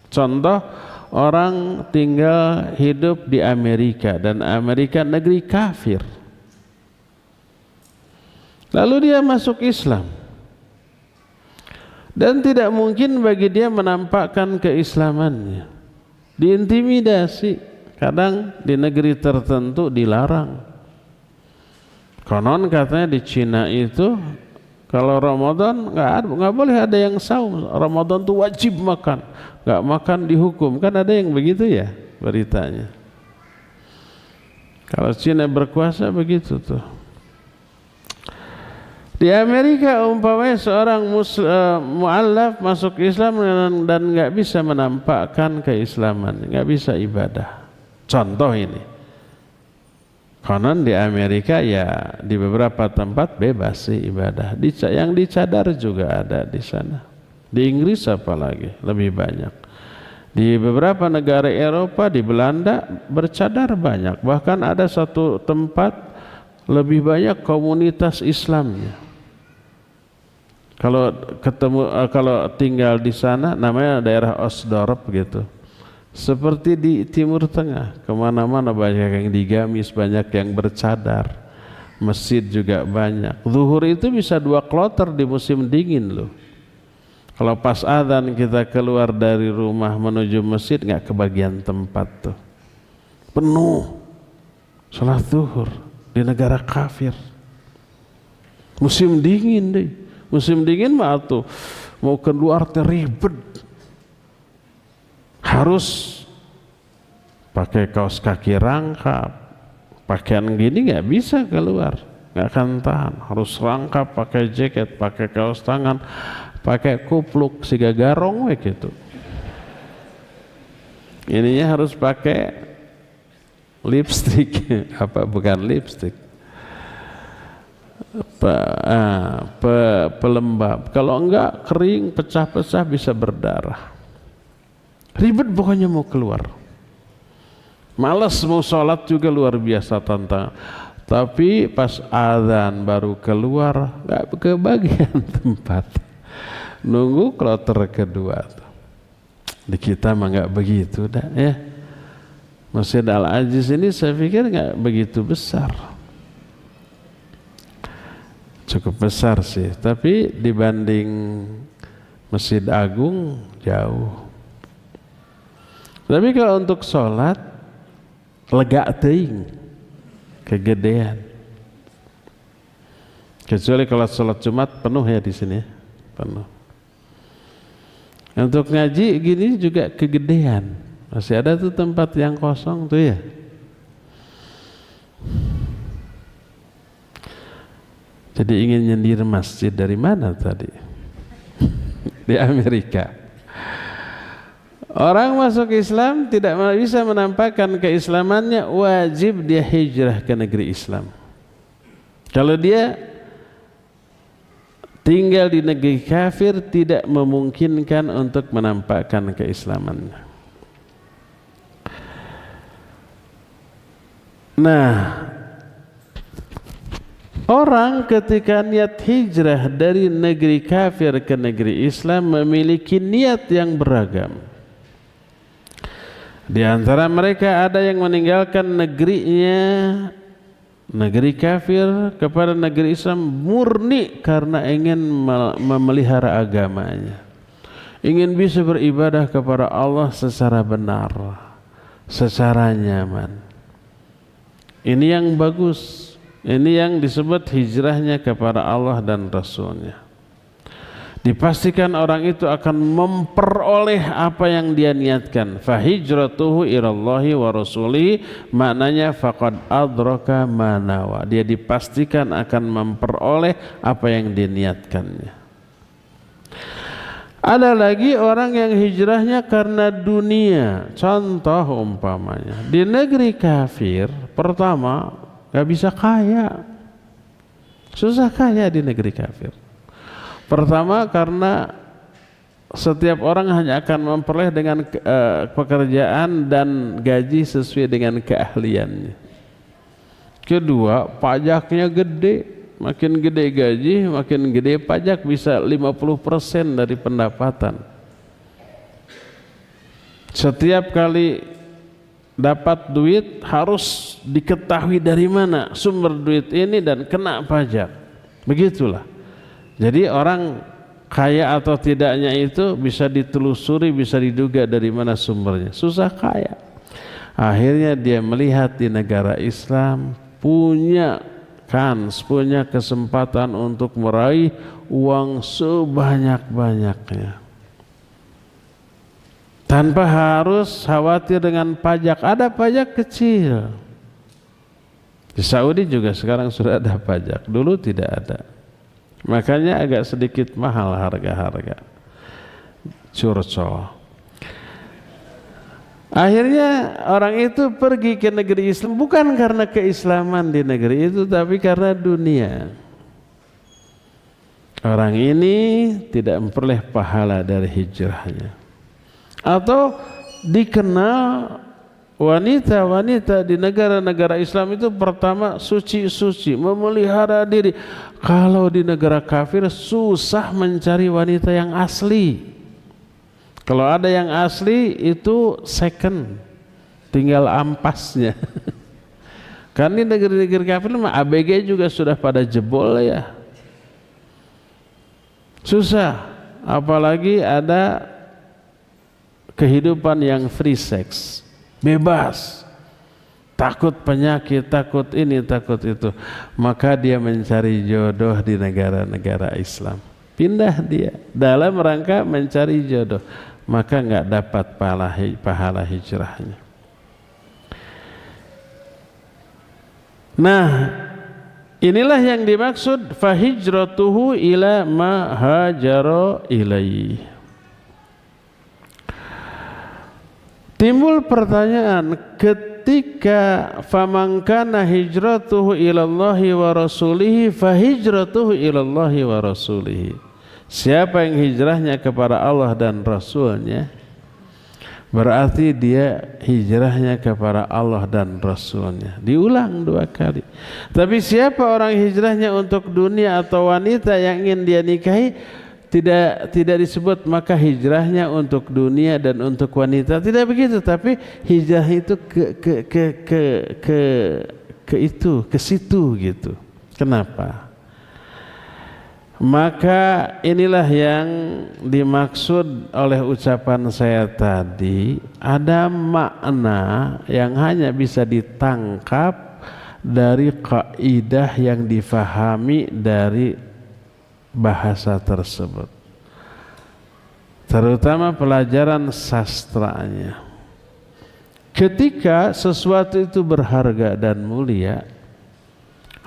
Contoh, orang tinggal hidup di Amerika dan Amerika negeri kafir. Lalu dia masuk Islam. Dan tidak mungkin bagi dia menampakkan keislamannya. Diintimidasi, kadang di negeri tertentu dilarang. Konon katanya di Cina itu kalau Ramadan nggak boleh ada yang saum. Ramadan itu wajib makan, nggak makan dihukum. Kan ada yang begitu ya beritanya. Kalau Cina berkuasa begitu tuh. Di Amerika umpamanya seorang mu'allaf masuk Islam dan nggak bisa menampakkan keislaman, nggak bisa ibadah. Contoh ini, konon di Amerika ya di beberapa tempat bebas sih ibadah. Yang dicadar juga ada di sana. Di Inggris apalagi lebih banyak. Di beberapa negara Eropa, di Belanda bercadar banyak. Bahkan ada satu tempat lebih banyak komunitas Islamnya. Kalau tinggal di sana, namanya daerah Osdorp gitu. Seperti di Timur Tengah, kemana-mana banyak yang digamis, banyak yang bercadar. Masjid juga banyak. Zuhur itu bisa 2 kloter di musim dingin loh. Kalau pas adzan kita keluar dari rumah menuju masjid, nggak kebagian tempat tuh. Penuh salat zuhur di negara kafir. Musim dingin deh. Musim dingin mah tuh mau keluar ribet, harus pakai kaos kaki rangkap, pakaian gini nggak bisa keluar, nggak akan tahan, harus rangkap, pakai jaket, pakai kaos tangan, pakai kupluk siga garong gitu. Ininya harus pakai lipstick, bukan lipstick. Pelembab. Kalau enggak kering, pecah-pecah, bisa berdarah. Ribet pokoknya mau keluar. Malas mau sholat juga luar biasa tantangan. Tapi pas azan baru keluar, enggak kebagian tempat. Nunggu kloter kedua. Di kita mah enggak begitu dah ya. Masjid Al-Aziz ini saya pikir enggak begitu besar. Cukup besar sih, tapi dibanding Masjid Agung jauh. Tapi kalau untuk sholat lega teuing, kegedean. Kecuali kalau sholat Jumat penuh ya di sini, penuh. Untuk ngaji gini juga kegedean, masih ada tuh tempat yang kosong tuh ya. Jadi ingin nyindir masjid dari mana tadi? Di Amerika. Orang masuk Islam tidak bisa menampakkan keislamannya, wajib dia hijrah ke negeri Islam. Kalau dia tinggal di negeri kafir, tidak memungkinkan untuk menampakkan keislamannya. Nah, orang ketika niat hijrah dari negeri kafir ke negeri Islam memiliki niat yang beragam. Di antara mereka ada yang meninggalkan negerinya, negeri kafir, kepada negeri Islam murni karena ingin memelihara agamanya, ingin bisa beribadah kepada Allah secara benar, secara nyaman. Ini yang bagus, ini yang disebut hijrahnya kepada Allah dan Rasulnya. Dipastikan orang itu akan memperoleh apa yang dia niatkan. Fahijratuhu ilallahi wa rasulihi, maknanya faqad adraka ma nawa. Dia dipastikan akan memperoleh apa yang diniatkannya. Ada lagi orang yang hijrahnya karena dunia. Contoh umpamanya, di negeri kafir, pertama gak bisa kaya, susah kaya di negeri kafir. Pertama karena setiap orang hanya akan memperoleh dengan pekerjaan dan gaji sesuai dengan keahliannya. Kedua, pajaknya gede. Makin gede gaji, makin gede pajak, bisa 50% dari pendapatan. Setiap kali dapat duit harus diketahui dari mana sumber duit ini dan kena pajak. Begitulah. Jadi orang kaya atau tidaknya itu bisa ditelusuri, bisa diduga dari mana sumbernya. Susah kaya. Akhirnya dia melihat di negara Islam punya punya kesempatan untuk meraih uang sebanyak-banyaknya tanpa harus khawatir dengan pajak. Ada pajak kecil di Saudi juga, sekarang sudah ada pajak, dulu tidak ada, makanya agak sedikit mahal harga-harga curcol. Akhirnya orang itu pergi ke negeri Islam bukan karena keislaman di negeri itu, tapi karena dunia. Orang ini tidak memperoleh pahala dari hijrahnya. Atau dikenal wanita-wanita di negara-negara Islam itu pertama suci-suci, memelihara diri. Kalau di negara kafir susah mencari wanita yang asli. Kalau ada yang asli itu second, tinggal ampasnya. Karena di negeri-negeri kafir mah ABG juga sudah pada jebol ya. Susah, apalagi ada kehidupan yang free sex, bebas. Takut penyakit, takut ini, takut itu. Maka dia mencari jodoh di negara-negara Islam. Pindah dia dalam rangka mencari jodoh, maka nggak dapat pahala hijrahnya. Nah, inilah yang dimaksud fahijratuhu ila ma hajara ilaihi. Timbul pertanyaan, ketika faman kana hijratuhu ilallahi wa rasulihi fahijratuhu ilallahi wa rasulihi. Siapa yang hijrahnya kepada Allah dan Rasulnya, berarti dia hijrahnya kepada Allah dan Rasulnya. Diulang 2 kali. Tapi siapa orang hijrahnya untuk dunia atau wanita yang ingin dia nikahi, tidak disebut maka hijrahnya untuk dunia dan untuk wanita. Tidak begitu, tapi hijrah itu ke situ gitu. Kenapa? Maka inilah yang dimaksud oleh ucapan saya tadi, ada makna yang hanya bisa ditangkap dari kaidah yang difahami dari bahasa tersebut, terutama pelajaran sastranya. Ketika sesuatu itu berharga dan mulia,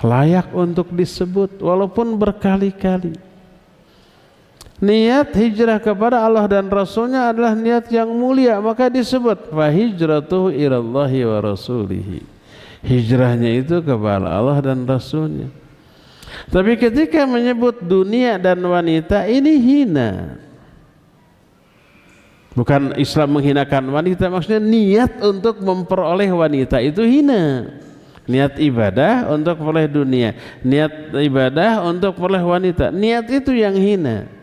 layak untuk disebut walaupun berkali-kali. Niat hijrah kepada Allah dan Rasulnya adalah niat yang mulia, maka disebut fa hijratuhu ilallahi wa rasulihi. Hijrahnya itu kepada Allah dan Rasulnya. Tapi ketika menyebut dunia dan wanita, ini hina. Bukan Islam menghinakan wanita, maksudnya niat untuk memperoleh wanita itu hina. Niat ibadah untuk memperoleh dunia, niat ibadah untuk memperoleh wanita, niat itu yang hina.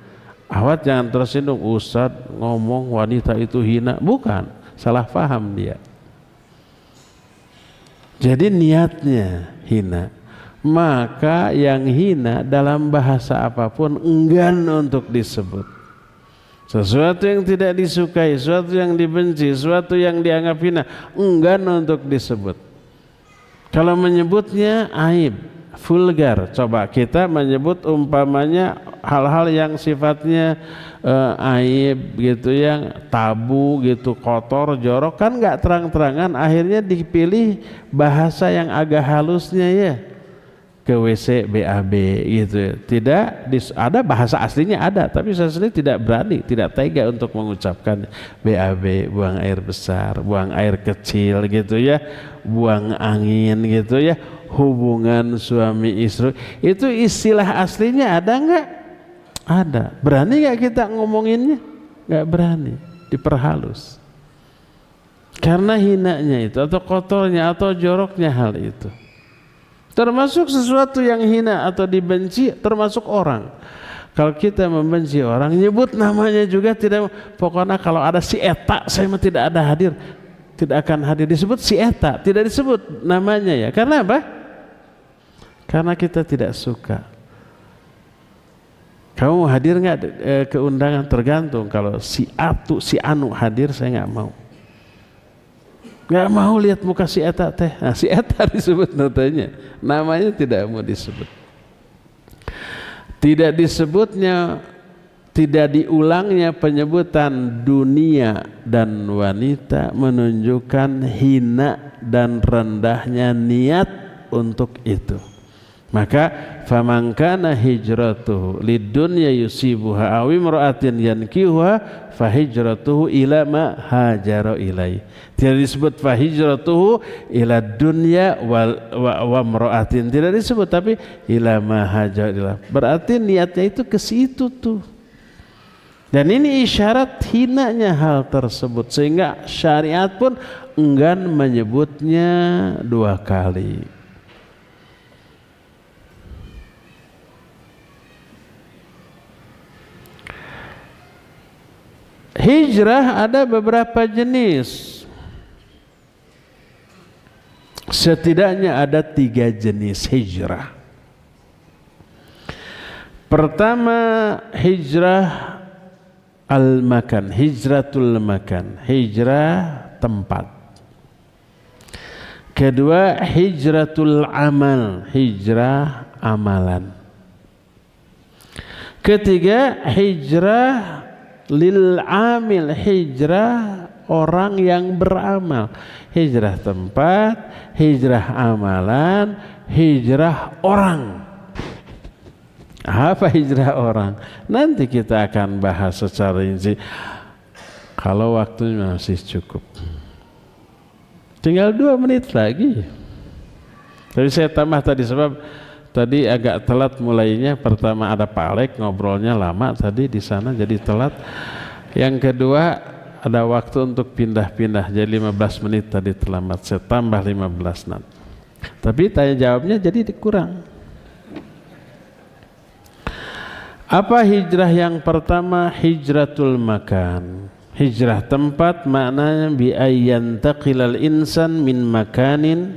Awat jangan tersinggung, Ustaz ngomong wanita itu hina. Bukan, salah paham dia. Jadi niatnya hina. Maka yang hina dalam bahasa apapun enggan untuk disebut. Sesuatu yang tidak disukai, sesuatu yang dibenci, sesuatu yang dianggap hina, enggan untuk disebut. Kalau menyebutnya aib, vulgar. Coba kita menyebut umpamanya hal-hal yang sifatnya aib gitu, yang tabu gitu, kotor, jorok, kan nggak terang-terangan, akhirnya dipilih bahasa yang agak halusnya ya, ke WC BAB gitu. Tidak ada bahasa aslinya ada, tapi saya sendiri tidak berani, tidak tega untuk mengucapkan BAB, buang air besar, buang air kecil gitu ya, buang angin gitu ya. Hubungan suami istri itu istilah aslinya ada nggak? Ada. Berani nggak kita ngomonginnya? Nggak berani, diperhalus karena hinanya itu atau kotornya atau joroknya hal itu. Termasuk sesuatu yang hina atau dibenci, termasuk orang. Kalau kita membenci orang, nyebut namanya juga tidak. Pokoknya kalau ada si eta, saya mah tidak ada hadir, tidak akan hadir. Disebut si eta, tidak disebut namanya ya. Karena apa? Karena kita tidak suka. Kamu hadir nggak ke undangan? Tergantung. Kalau si Atu, si Anu hadir, saya nggak mau. Nggak mau lihat muka si eta teh. Nah, si eta disebut notanya, namanya tidak mau disebut. Tidak disebutnya, tidak diulangnya penyebutan dunia dan wanita menunjukkan hina dan rendahnya niat untuk itu. Maka faman kana hijratuhu lidunya yusibuha aw imra'atin yankihuha fa hijratuhu ila ma hajara ilai. Tidak disebut fa hijratuhu ila dunya wa imra'atin, tidak disebut, tapi ila ma hajara ilai. Berarti niatnya itu ke situ tuh. Dan ini isyarat hinanya hal tersebut, sehingga syariat pun enggan menyebutnya dua kali. Hijrah ada beberapa jenis. Setidaknya ada 3 jenis hijrah. Pertama, hijrah al-makan, hijratul makan, hijrah tempat. Kedua, hijratul amal, hijrah amalan. Ketiga, hijrah lil amil, hijrah orang yang beramal. Hijrah tempat, hijrah amalan, hijrah orang. Apa hijrah orang? Nanti kita akan bahas secara rinci kalau waktunya masih cukup. Tinggal 2 menit lagi. Tapi saya tambah tadi sebab tadi agak telat mulainya. Pertama ada Pak Alek, ngobrolnya lama tadi di sana jadi telat. Yang kedua ada waktu untuk pindah-pindah, jadi 15 menit tadi terlambat. Saya tambah 15 nanti. Tapi tanya jawabnya jadi kurang. Apa hijrah yang pertama? Hijratul makan, hijrah tempat, maknanya bi ayyantaqilal insan min makanin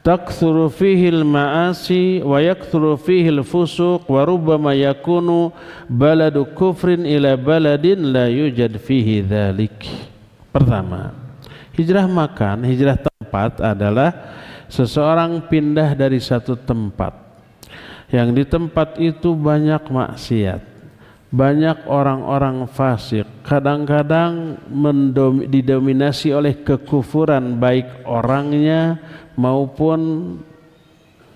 takthuru fihi al-ma'asi wa yakthuru fihi al-fusuq wa rubbama yakunu baladu kufrin ila baladin la yujad fihi dhalik. Pertama, hijrah makan, hijrah tempat adalah seseorang pindah dari satu tempat yang di tempat itu banyak maksiat, banyak orang-orang fasik, kadang-kadang didominasi oleh kekufuran baik orangnya maupun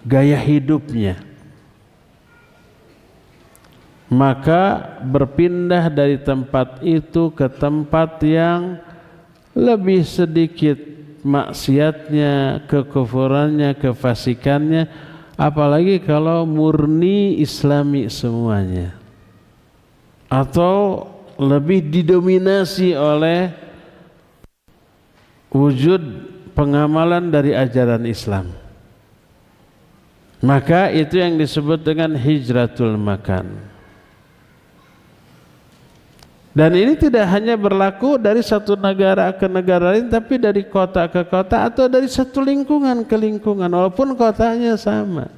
gaya hidupnya. maka berpindah dari tempat itu ke tempat yang lebih sedikit maksiatnya, kekufurannya, kefasikannya, apalagi kalau murni Islami semuanya, atau lebih didominasi oleh wujud pengamalan dari ajaran Islam, maka itu yang disebut dengan hijratul makan. Dan ini tidak hanya berlaku dari satu negara ke negara lain, tapi dari kota ke kota atau dari satu lingkungan ke lingkungan, walaupun kotanya sama.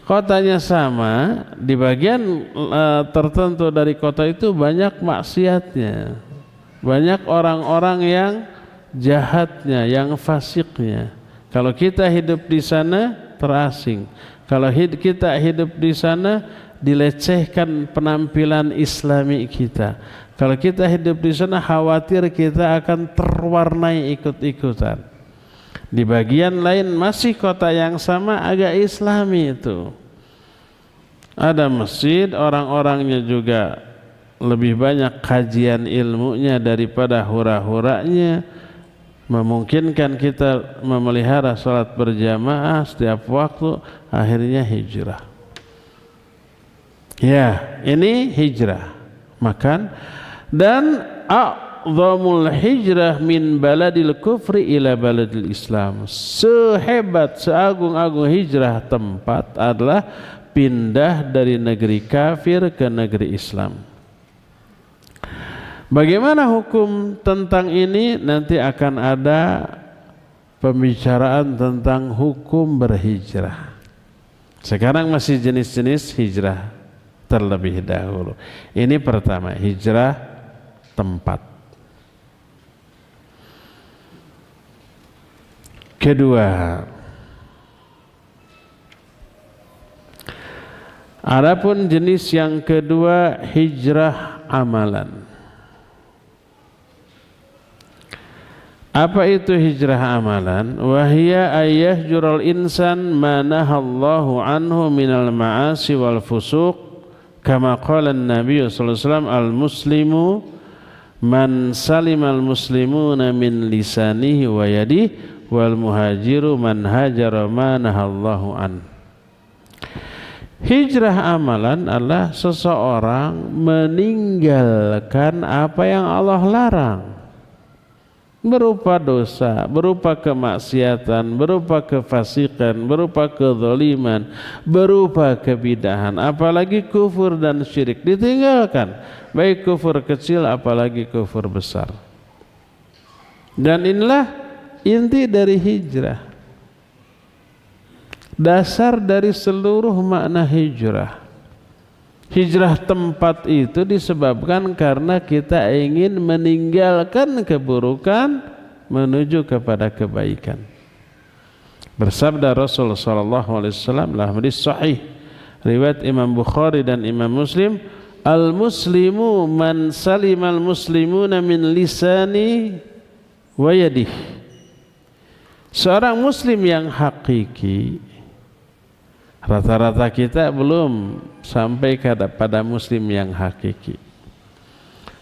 Kotanya sama, di bagian tertentu dari kota itu banyak maksiatnya, banyak orang-orang yang jahatnya, yang fasiknya. Kalau kita hidup di sana terasing, kalau kita hidup di sana dilecehkan penampilan Islami kita. Kalau kita hidup di sana khawatir kita akan terwarnai ikut-ikutan. Di bagian lain masih kota yang sama agak Islami itu, ada masjid, orang-orangnya juga lebih banyak kajian ilmunya daripada hura-huranya, memungkinkan kita memelihara salat berjamaah setiap waktu, akhirnya hijrah. Ya, ini hijrah makan. Dan a'zamul hijrah min baladil kufri ila baladil Islam. Sehebat, seagung-agung hijrah tempat adalah pindah dari negeri kafir ke negeri Islam. Bagaimana hukum tentang ini? Nanti akan ada pembicaraan tentang hukum berhijrah. Sekarang masih jenis-jenis hijrah terlebih dahulu. Ini pertama, hijrah tempat. Kedua, adapun jenis yang kedua, hijrah amalan. Apa itu hijrah amalan? Wahia ayyahjural insan ma nahallahu anhu minal ma'asi wal fusuq, kama qala an-nabiy sallallahu alaihi wasallam, al-muslimu man salimal muslimuna min lisanihi wa yadihi wal muhajiru man hajara ma nahallahu an. Hijrah amalan adalah seseorang meninggalkan apa yang Allah larang, berupa dosa, berupa kemaksiatan, berupa kefasikan, berupa kezaliman, berupa kebidahan, apalagi kufur dan syirik ditinggalkan, baik kufur kecil apalagi kufur besar. Dan inilah inti dari hijrah, dasar dari seluruh makna hijrah. Hijrah tempat itu disebabkan karena kita ingin meninggalkan keburukan menuju kepada kebaikan. Bersabda Rasul sallallahu alaihi wasallam dalam hadis sahih riwayat Imam Bukhari dan Imam Muslim, al-muslimu man salimal muslimuna min lisani wa yadihi. Seorang muslim yang hakiki, rata-rata kita belum sampai pada muslim yang hakiki.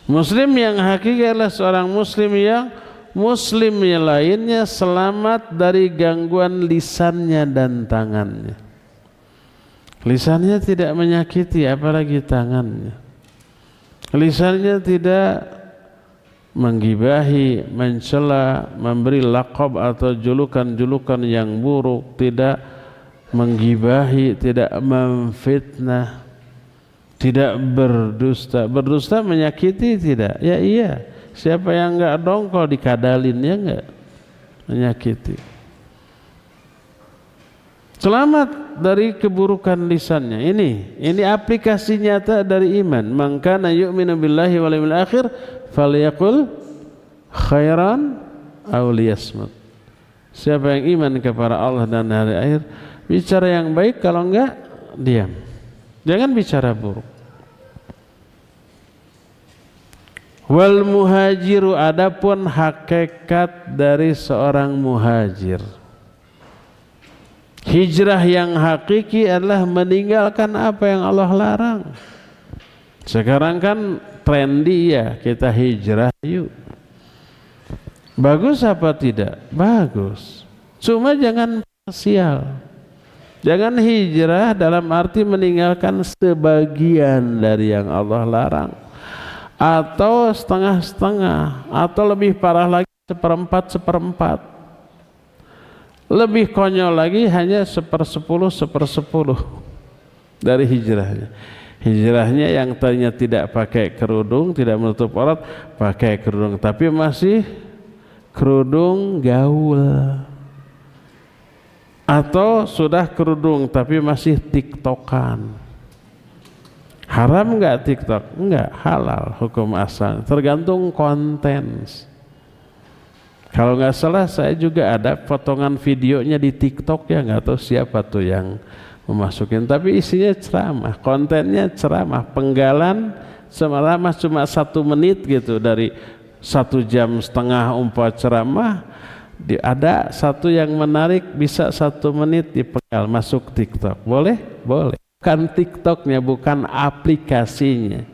Muslim yang hakiki adalah seorang muslim yang muslim lainnya selamat dari gangguan lisannya dan tangannya. Lisannya tidak menyakiti, apalagi tangannya. Lisannya tidak menggibahi, mencela, memberi laqab atau julukan-julukan yang buruk, tidak menggibahi, tidak memfitnah, tidak berdusta. Berdusta menyakiti tidak? Ya iya. Siapa yang enggak dongkol dikadalin, ya enggak? Menyakiti. Selamat dari keburukan lisannya. Ini aplikasi nyata dari iman. Man kana yu'minu billahi wal yawmil akhir falyaqul khairan aw liyasmut. Siapa yang iman kepada Allah dan hari akhir, bicara yang baik, kalau enggak diam. Jangan bicara buruk. Wal muhajiru, adapun hakikat dari seorang muhajir. Hijrah yang hakiki adalah meninggalkan apa yang Allah larang. Sekarang kan trendy ya, kita hijrah yuk. Bagus apa tidak? Bagus. Cuma jangan parsial. Jangan hijrah dalam arti meninggalkan sebagian dari yang Allah larang, atau setengah-setengah, atau lebih parah lagi seperempat. Lebih konyol lagi hanya 1/10 dari hijrahnya. Hijrahnya yang tadinya tidak pakai kerudung, tidak menutup aurat, pakai kerudung, tapi masih kerudung gaul. Atau sudah kerudung tapi masih tiktokan. Haram enggak TikTok? Enggak, halal hukum asal, tergantung konten. Kalau nggak salah saya juga ada potongan videonya di TikTok ya, nggak tahu siapa tuh yang memasukin, tapi isinya ceramah, kontennya ceramah, penggalan selama cuma 1 menit gitu, dari 1,5 jam umpah ceramah. Ada satu yang menarik, bisa 1 menit dipenggal masuk TikTok. Boleh? Boleh. Bukan TikToknya, bukan aplikasinya,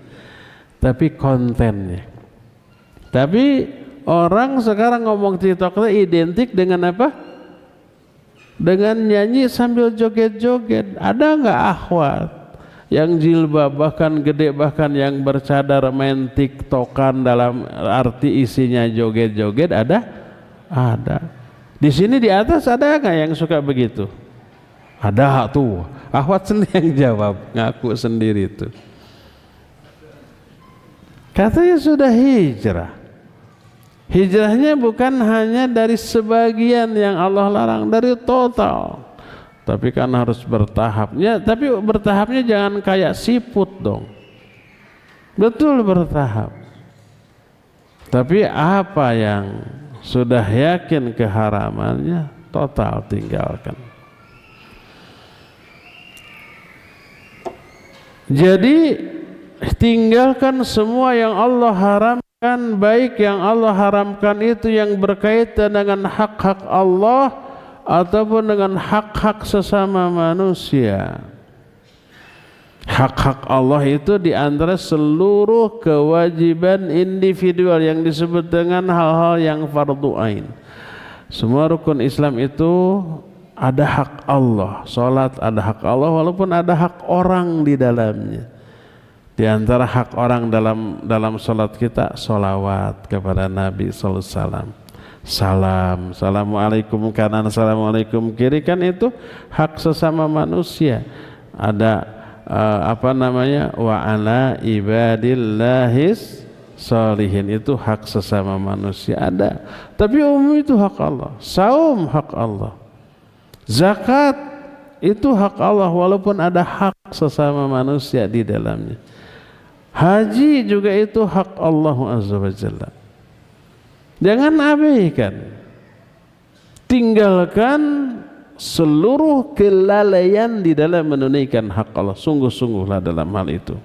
tapi kontennya. Tapi orang sekarang ngomong TikTok itu identik dengan apa? Dengan nyanyi sambil joget-joget. Ada nggak akhwat yang jilbab bahkan gede, bahkan yang bercadar main TikTokan dalam arti isinya joget-joget? Ada? Ada. Di sini di atas ada nggak yang suka begitu? Ada tuh. Akhwat sendiri yang jawab, ngaku sendiri tuh. Katanya sudah hijrah. Hijrahnya bukan hanya dari sebagian yang Allah larang, dari total. Tapi kan harus bertahapnya. Tapi bertahapnya jangan kayak siput dong. Betul, bertahap. Tapi apa yang sudah yakin keharamannya, total tinggalkan. Jadi tinggalkan semua yang Allah haramkan, baik yang Allah haramkan itu yang berkaitan dengan hak-hak Allah ataupun dengan hak-hak sesama manusia. Hak-hak Allah itu diantara seluruh kewajiban individual yang disebut dengan hal-hal yang fardu ain. Semua rukun Islam itu ada hak Allah. Salat ada hak Allah walaupun ada hak orang di dalamnya. Di antara hak orang dalam salat kita, salawat kepada Nabi sallallahu alaihi wasallam. Salam, assalamualaikum kanan, assalamualaikum kiri, kan itu hak sesama manusia. Ada wa ala ibadillahis sholihin, itu hak sesama manusia ada. Tapi umum itu hak Allah. Saum hak Allah. Zakat itu hak Allah walaupun ada hak sesama manusia di dalamnya. Haji juga itu hak Allah Azza wa Jalla. Jangan abaikan. Tinggalkan seluruh kelalaian di dalam menunaikan hak Allah. Sungguh-sungguhlah dalam hal itu.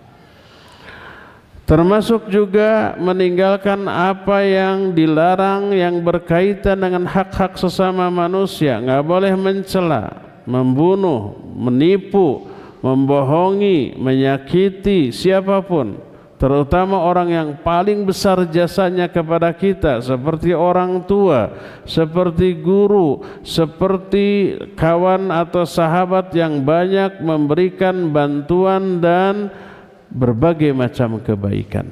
Termasuk juga meninggalkan apa yang dilarang yang berkaitan dengan hak-hak sesama manusia. Nggak boleh mencela, membunuh, menipu, membohongi, menyakiti siapapun, terutama orang yang paling besar jasanya kepada kita, seperti orang tua, seperti guru, seperti kawan atau sahabat yang banyak memberikan bantuan dan berbagai macam kebaikan.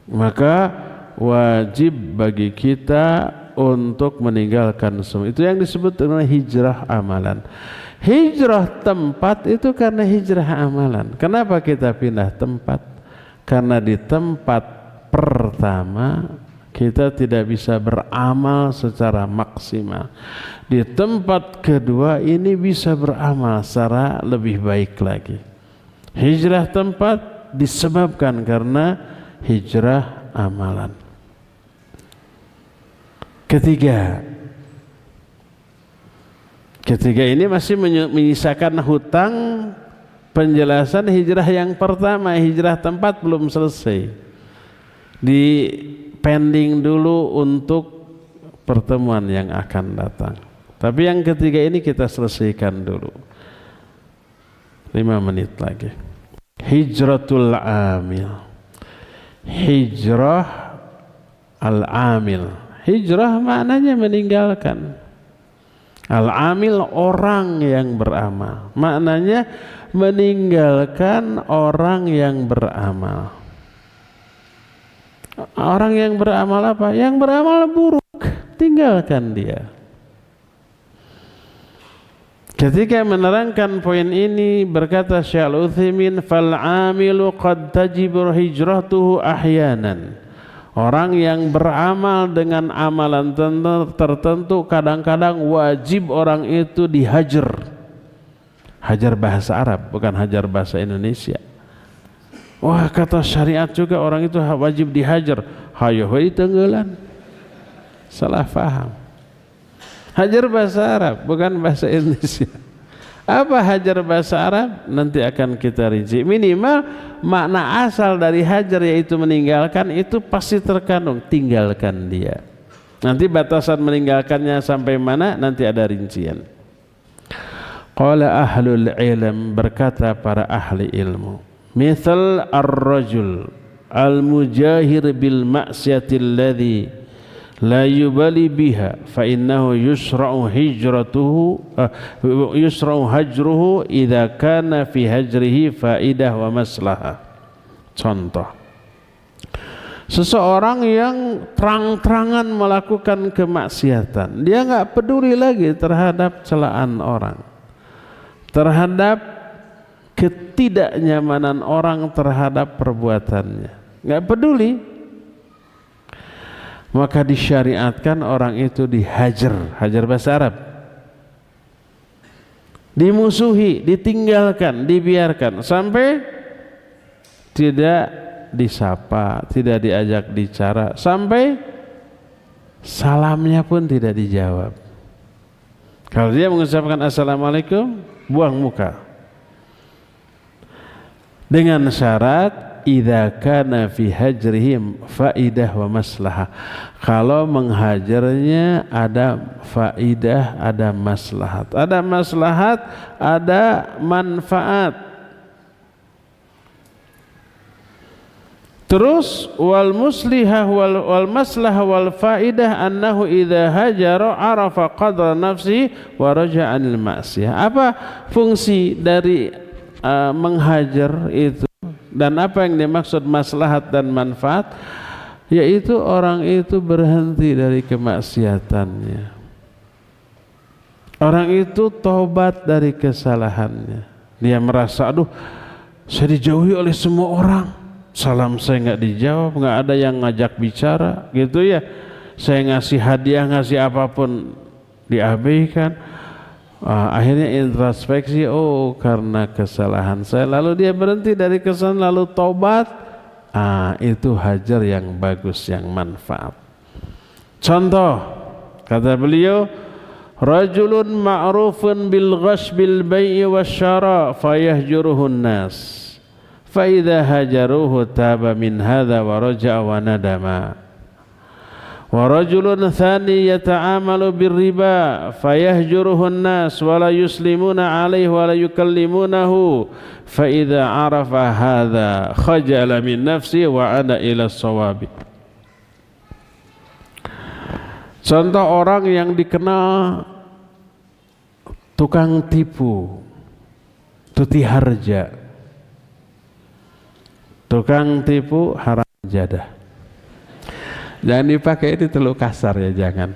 Maka wajib bagi kita untuk meninggalkan semua itu yang disebut dengan hijrah amalan. Hijrah tempat itu karena hijrah amalan. Kenapa kita pindah tempat? Karena di tempat pertama kita tidak bisa beramal secara maksimal. Di tempat kedua ini bisa beramal secara lebih baik lagi. Hijrah tempat disebabkan karena hijrah amalan. Ketiga ini masih menyisakan hutang penjelasan hijrah yang pertama. Hijrah tempat belum selesai, di pending dulu untuk pertemuan yang akan datang. Tapi yang ketiga ini kita selesaikan dulu. 5 menit lagi. Hijratul amil. hijrah al-amil. Hijrah maknanya meninggalkan. Al-amil orang yang beramal, maknanya meninggalkan orang yang beramal. Orang yang beramal apa? Yang beramal buruk, tinggalkan dia. Ketika menerangkan poin ini berkata Syekh Al-Utsaimin, fal-amilu qad tajibu hijratuhu ahyanan. Orang yang beramal dengan amalan tertentu kadang-kadang wajib orang itu dihajar. Hajar bahasa Arab, bukan hajar bahasa Indonesia. Wah, kata syariat juga orang itu wajib dihajar. Hayo heuy tenggelan. Salah faham. Hajar bahasa Arab, bukan bahasa Indonesia. Apa hajar bahasa Arab? Nanti akan kita rinci. Minimal makna asal dari hajar yaitu meninggalkan, itu pasti terkandung tinggalkan dia. Nanti batasan meninggalkannya sampai mana nanti ada rincian. Qala ahlul ilm, berkata para ahli ilmu, mithal ar-rajul al-mujahir bil ma'siyati alladhi la yubali biha fa innahu yusra'u hajruhu idza kana fi hajrihi faidah wa maslahah. Contoh, seseorang yang terang-terangan melakukan kemaksiatan, dia enggak peduli lagi terhadap celaan orang, terhadap ketidaknyamanan orang terhadap perbuatannya, enggak peduli. Maka disyariatkan orang itu dihajar, hajar bahasa Arab, dimusuhi, ditinggalkan, dibiarkan sampai tidak disapa, tidak diajak bicara, sampai salamnya pun tidak dijawab. Kalau dia mengucapkan assalamualaikum, buang muka, dengan syarat idza kana fi hajrihim faidah wa maslahah. Kalau menghajarnya ada faidah, ada maslahat. Ada maslahat, ada manfaat. Terus wal muslihah wal maslahah wal faidah annahu idza hajara arafa qadra nafsi wa raja'a anil ma'siyah. Apa fungsi dari menghajar itu? Dan apa yang dimaksud maslahat dan manfaat? Yaitu orang itu berhenti dari kemaksiatannya. Orang itu tobat dari kesalahannya. Dia merasa, aduh, saya dijauhi oleh semua orang. Salam saya nggak dijawab, nggak ada yang ngajak bicara, gitu ya. Saya ngasih hadiah, ngasih apapun diabaikan. Akhirnya introspeksi, oh karena kesalahan saya, lalu dia berhenti dari kesalahan lalu taubat. Itu hajar yang bagus, yang manfaat. Contoh, kata beliau, rajulun ma'rufun bil ghashbil bai'i wasyara fayahjuruhun nas fa idza hajaruhu taba min hadza wa raja'a wa nadama. Wa rajulun thani yata'amalu birriba fayahjuruhun nas wa la yuslimuna alaihi wa la yukallimunahu fa idza arafa hadza khajala min nafsi wa ada ila sawabi. Contoh orang yang dikenal tukang tipu, tuti harja, tukang tipu haram jadah. Jangan dipakai, ini terlalu kasar ya, jangan.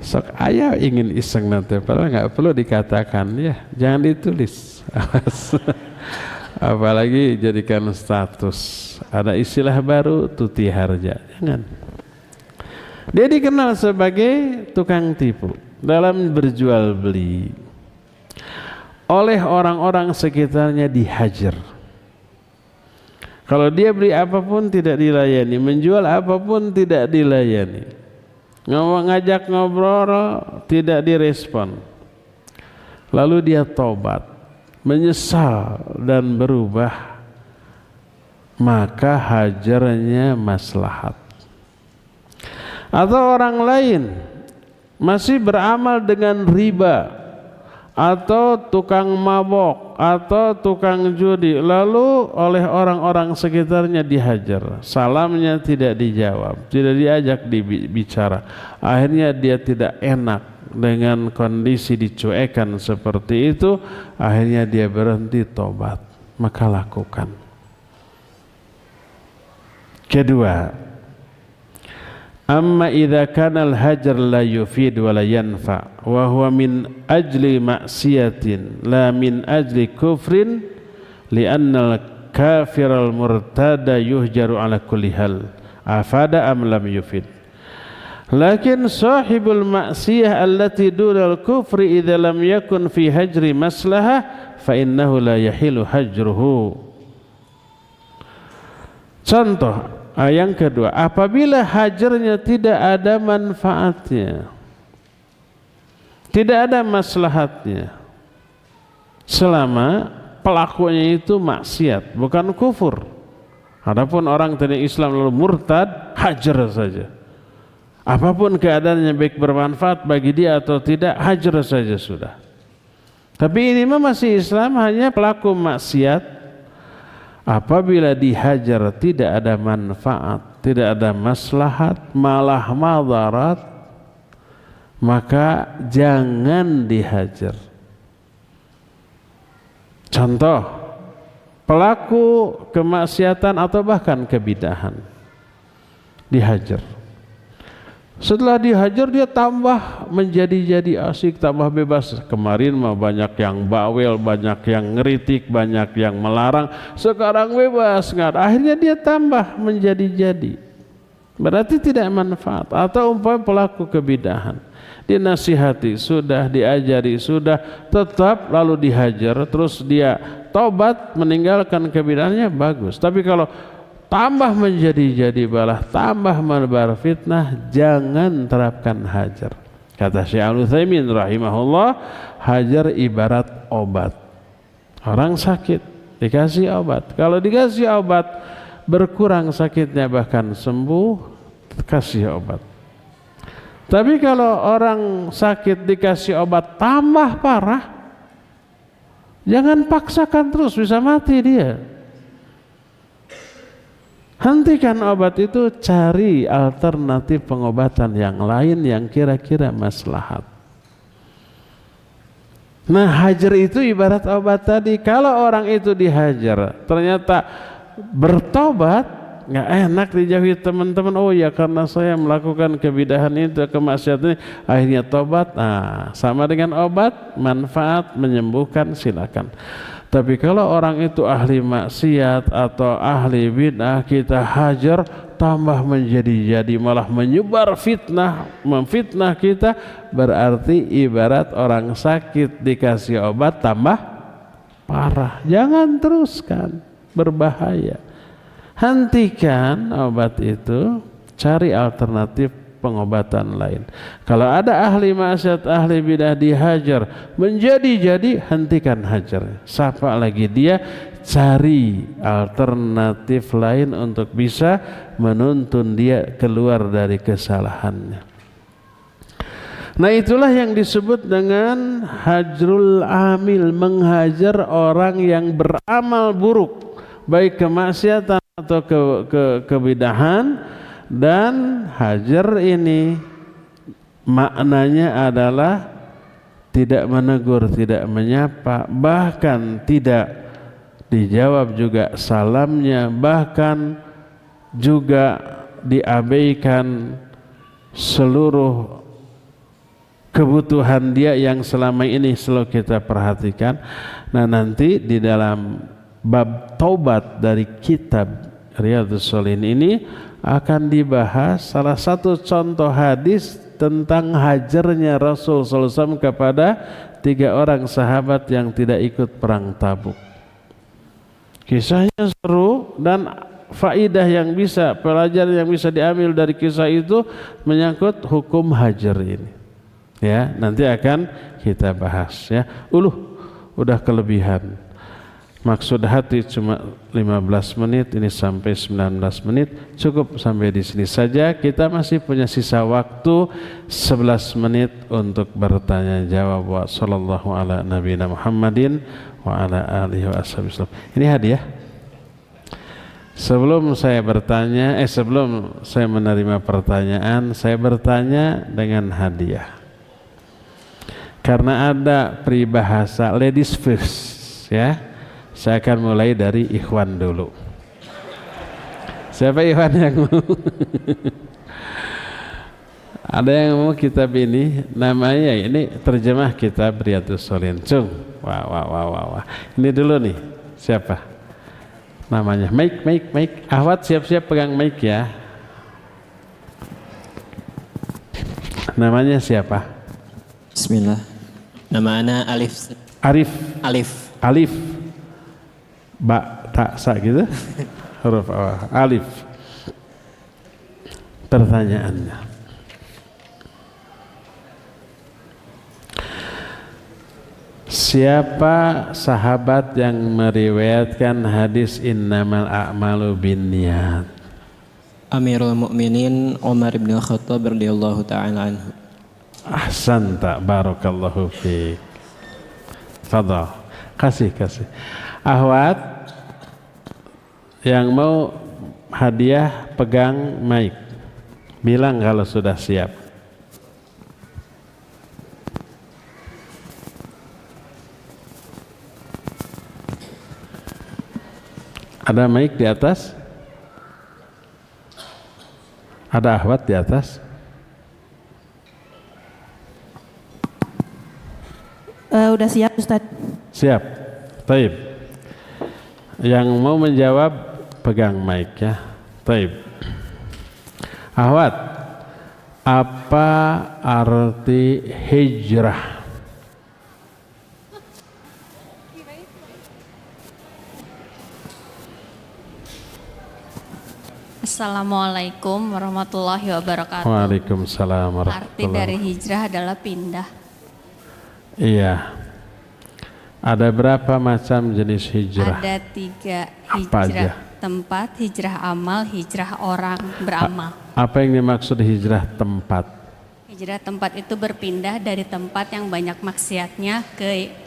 Sok ayah ingin iseng nanti, padahal nggak perlu dikatakan ya, jangan ditulis. Apalagi jadikan status. Ada istilah baru, tuti harja, jangan. Dia dikenal sebagai tukang tipu dalam berjual beli. Oleh orang-orang sekitarnya dihajar. Kalau dia beli apapun tidak dilayani, menjual apapun tidak dilayani, ngajak ngobrol tidak direspon. Lalu dia tobat, menyesal dan berubah, maka hajarnya maslahat. Atau orang lain masih beramal dengan riba, atau tukang mabok, atau tukang judi, lalu oleh orang-orang sekitarnya dihajar, salamnya tidak dijawab, tidak diajak bicara, akhirnya dia tidak enak dengan kondisi dicuekan seperti itu, akhirnya dia berhenti tobat, maka lakukan. Kedua, amma idza kana al-hajar la yufid wa la yanfa wa huwa min ajli ma'siyatin la min ajli kufrin li'anna al-kafir al-murtada yuhjaru ala kulli hal afada am lam yufid. Lakin sahibul ma'siyah allati dunal kufri idza lam yakun fi hajri maslahah fa innahu la yahilu hajruhu. Contoh yang kedua, apabila hajarnya tidak ada manfaatnya, tidak ada maslahatnya, selama pelakunya itu maksiat, bukan kufur. Adapun orang dari Islam lalu murtad, hajar saja. Apapun keadaannya, baik bermanfaat bagi dia atau tidak, hajar saja sudah. Tapi ini masih Islam, hanya pelaku maksiat. Apabila dihajar tidak ada manfaat, tidak ada maslahat, malah madarat, maka jangan dihajar. Contoh, pelaku kemaksiatan atau bahkan kebidahan dihajar. Setelah dihajar dia tambah menjadi asik, tambah bebas. Kemarin mah banyak yang bawel, banyak yang ngeritik, banyak yang melarang. Sekarang bebas, nggak. Akhirnya dia tambah menjadi. Berarti tidak manfaat. Atau umpama pelaku kebidahan, dinasihati sudah, diajari sudah, tetap lalu dihajar, terus dia tobat meninggalkan kebidahannya, bagus. Tapi kalau tambah menjadi balah, tambah menebar fitnah, jangan terapkan hajar. Kata Syekh Al-Utsaimin rahimahullah, hajar ibarat obat. Orang sakit dikasih obat, kalau dikasih obat berkurang sakitnya bahkan sembuh, kasih obat. Tapi kalau orang sakit dikasih obat tambah parah, jangan paksakan terus, bisa mati dia. Hentikan obat itu, cari alternatif pengobatan yang lain yang kira-kira maslahat. Nah, hajar itu ibarat obat tadi. Kalau orang itu dihajar, ternyata bertobat, nggak enak dijauhi teman-teman. Oh ya, karena saya melakukan kebidahan itu, kemaksiatan ini, akhirnya tobat. Nah, sama dengan obat, manfaat menyembuhkan, silakan. Tapi kalau orang itu ahli maksiat atau ahli bid'ah, kita hajar, tambah menjadi malah menyebar fitnah, memfitnah kita, berarti ibarat orang sakit dikasih obat tambah parah. Jangan teruskan, berbahaya. Hentikan obat itu, cari alternatif pengobatan lain. Kalau ada ahli maksiat, ahli bidah dihajar menjadi, hentikan hajar, sapa lagi dia, cari alternatif lain untuk bisa menuntun dia keluar dari kesalahannya. Nah, itulah yang disebut dengan hajrul amil, menghajar orang yang beramal buruk, baik kemaksiatan atau kebidahan. Dan hajar ini maknanya adalah tidak menegur, tidak menyapa, bahkan tidak dijawab juga salamnya, bahkan juga diabaikan seluruh kebutuhan dia yang selama ini selalu kita perhatikan. Nah, nanti di dalam bab taubat dari kitab Riyadhus Shalihin ini akan dibahas salah satu contoh hadis tentang hajarnya Rasul SAW kepada 3 orang sahabat yang tidak ikut perang Tabuk. Kisahnya seru dan faidah yang bisa, pelajaran yang bisa diambil dari kisah itu menyangkut hukum hajar ini. Ya, nanti akan kita bahas ya. Udah kelebihan. Maksud hati cuma 15 menit, ini sampai 19 menit. Cukup sampai di sini saja. Kita masih punya sisa waktu 11 menit untuk bertanya jawab. Wa sallallahu ala nabiyina Muhammadin wa ala alihi wa ashabihi. Ini hadiah. Sebelum saya bertanya, sebelum saya menerima pertanyaan, saya bertanya dengan hadiah. Karena ada peribahasa ladies first, ya. Saya akan mulai dari Ikhwan dulu. Siapa Ikhwan yang mau? Ada yang mau kitab ini? Namanya ini terjemah kitab Riyadhus Shalihin. Cung. Wah. Ini dulu nih. Siapa? Namanya mic. Ahwat siap-siap pegang mic ya. Namanya siapa? Bismillah. Nama ana Alif. Alif. Ba tak sa gitu. Huruf awal. Alif. Pertanyaannya. Siapa sahabat yang meriwayatkan hadis innamal a'malu binniyat? Amirul Mukminin Umar bin Khattab radhiyallahu taala anhu. Ahsanta, barakallahu fiik. Fadhal. Kasih. Ahwat yang mau hadiah pegang mic. Bilang kalau sudah siap. Ada mic di atas? Ada ahwat di atas? Udah siap Ustaz. Siap. Taib. Yang mau menjawab pegang mic ya. Taib. Ahwat, apa arti hijrah? Assalamualaikum warahmatullahi wabarakatuh. Waalaikumsalam warahmatullahi wabarakatuh. Arti dari hijrah adalah pindah. Iya. Ada berapa macam jenis hijrah? Ada 3 Apa aja? hijrah. Tempat, hijrah amal, hijrah orang beramal. Apa yang dimaksud hijrah tempat? Hijrah tempat itu berpindah dari tempat yang banyak maksiatnya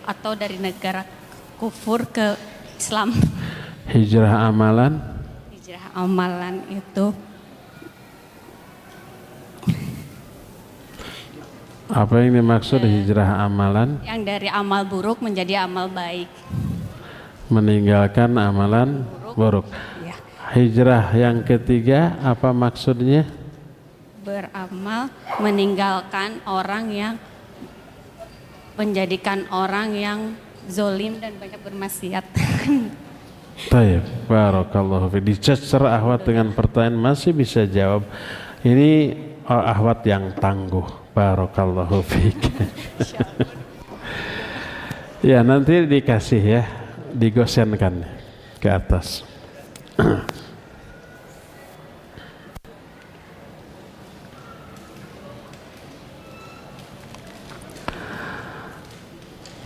atau dari negara kufur ke Islam. Hijrah amalan? Hijrah amalan itu Apa yang dimaksud hijrah amalan? yang dari amal buruk menjadi amal baik. Meninggalkan amalan buruk. Ya. Hijrah yang ketiga apa maksudnya? Beramal meninggalkan orang yang menjadikan orang yang zolim dan banyak bermaksiat. Taib, barakallahu fi. Dicecer ahwat dengan pertanyaan masih bisa jawab. Ini ahwat yang tangguh. Barakallahu fiik. Ya, nanti dikasih ya, digosenkan ke atas.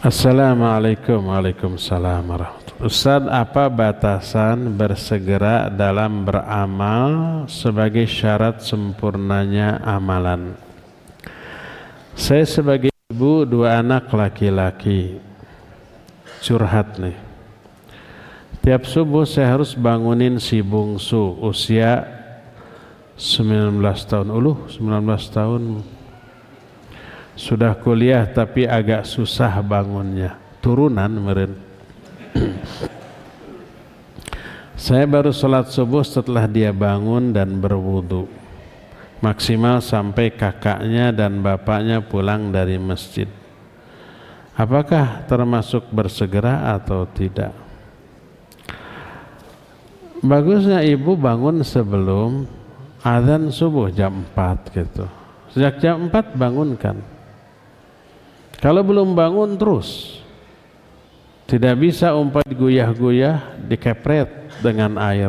Assalamualaikum. Waalaikumsalam warahmatullahi. Ustaz, apa batasan bersegera dalam beramal sebagai syarat sempurnanya amalan? Saya sebagai ibu 2 anak laki-laki, curhat nih. Tiap subuh saya harus bangunin si bungsu usia 19 tahun. 19 tahun. Sudah kuliah tapi agak susah bangunnya. Turunan meren. Saya baru sholat subuh setelah dia bangun dan berwudu. Maksimal sampai kakaknya dan bapaknya pulang dari masjid. Apakah termasuk bersegera atau tidak? Bagusnya ibu bangun sebelum azan subuh jam 4 gitu. Sejak jam 4 bangunkan. Kalau belum bangun terus. Tidak bisa umpat guyah-guyah dikepret dengan air.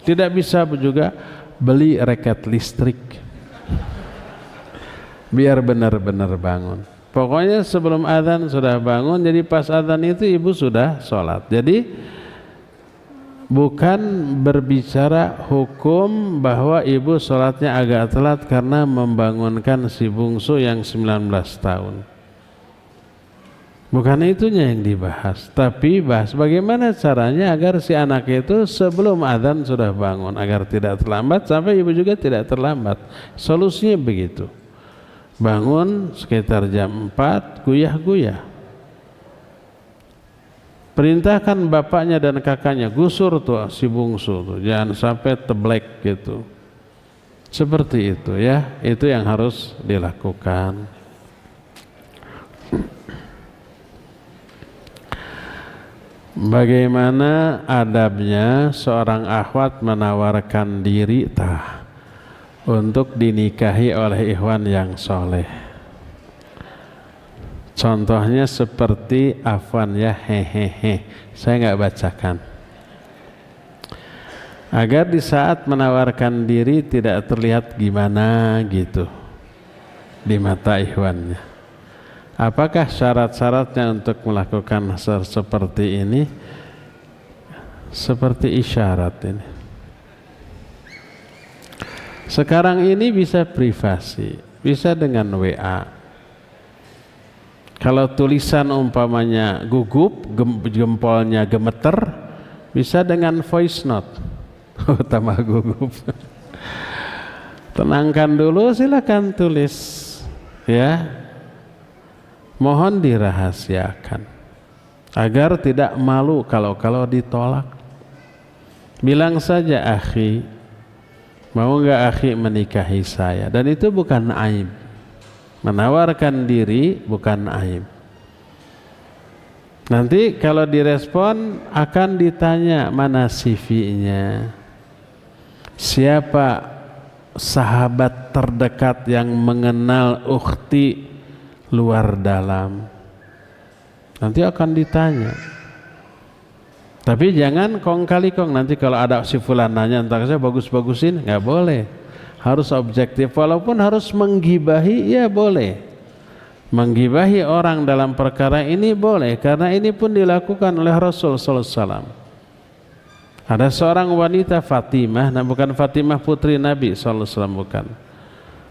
Tidak bisa juga beli reket listrik. Biar benar-benar bangun. Pokoknya sebelum azan sudah bangun, jadi pas azan itu ibu sudah sholat. Jadi bukan berbicara hukum bahwa ibu sholatnya agak telat karena membangunkan si bungsu yang 19 tahun. Bukan itunya yang dibahas, tapi bahas bagaimana caranya agar si anak itu sebelum adzan sudah bangun, agar tidak terlambat, sampai ibu juga tidak terlambat. Solusinya begitu. Bangun sekitar jam 4, guyah-guyah. Perintahkan bapaknya dan kakaknya, gusur tuh si bungsu tuh, jangan sampai teblek gitu. Seperti itu ya, itu yang harus dilakukan. Bagaimana adabnya seorang akhwat menawarkan diri untuk dinikahi oleh ikhwan yang soleh? Contohnya seperti afwan ya, hehehe, saya nggak bacakan. Agar di saat menawarkan diri tidak terlihat gimana gitu di mata ikhwannya. Apakah syarat-syaratnya untuk melakukan seperti ini? Seperti isyarat ini. Sekarang ini bisa privasi, bisa dengan WA. Kalau tulisan umpamanya gugup, jempolnya gemeter, bisa dengan voice note. Tambah gugup. Tenangkan dulu, silakan tulis, ya. Mohon dirahasiakan agar tidak malu kalau ditolak. Bilang saja, akhi, mau nggak akhi menikahi saya? Dan itu bukan aib. Menawarkan diri bukan aib. Nanti kalau direspon akan ditanya mana CV-nya, siapa sahabat terdekat yang mengenal ukhti luar dalam, nanti akan ditanya. Tapi jangan kong kali kong, nanti kalau ada si fulan nanya entah saya bagus-bagusin, nggak boleh. Harus objektif, walaupun harus menggibahi ya boleh. Menggibahi orang dalam perkara ini boleh, karena ini pun dilakukan oleh Rasul sallallahu alaihi wasallam. Ada seorang wanita Fatimah, nah bukan Fatimah putri Nabi sallallahu alaihi wasallam, bukan.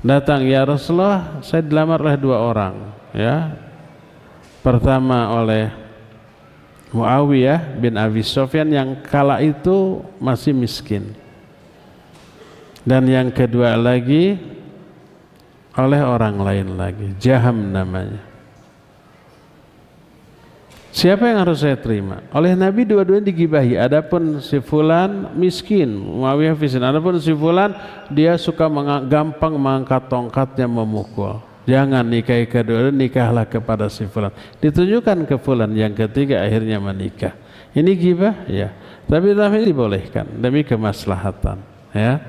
Datang, ya Rasulullah, saya dilamar oleh 2 orang, ya. Pertama oleh Muawiyah bin Abi Sufyan yang kala itu masih miskin, dan yang kedua lagi oleh orang lain lagi, Jaham namanya. Siapa yang harus saya terima? Oleh Nabi dua-duanya digibahi. Adapun si fulan miskin, Muawiyah miskin. Adapun si fulan dia suka gampang mengangkat tongkatnya memukul. Jangan nikahi kedua, nikahlah kepada si fulan. Ditunjukkan ke fulan, yang ketiga akhirnya menikah. Ini gibah, ya. Tapi ini dibolehkan demi kemaslahatan, ya.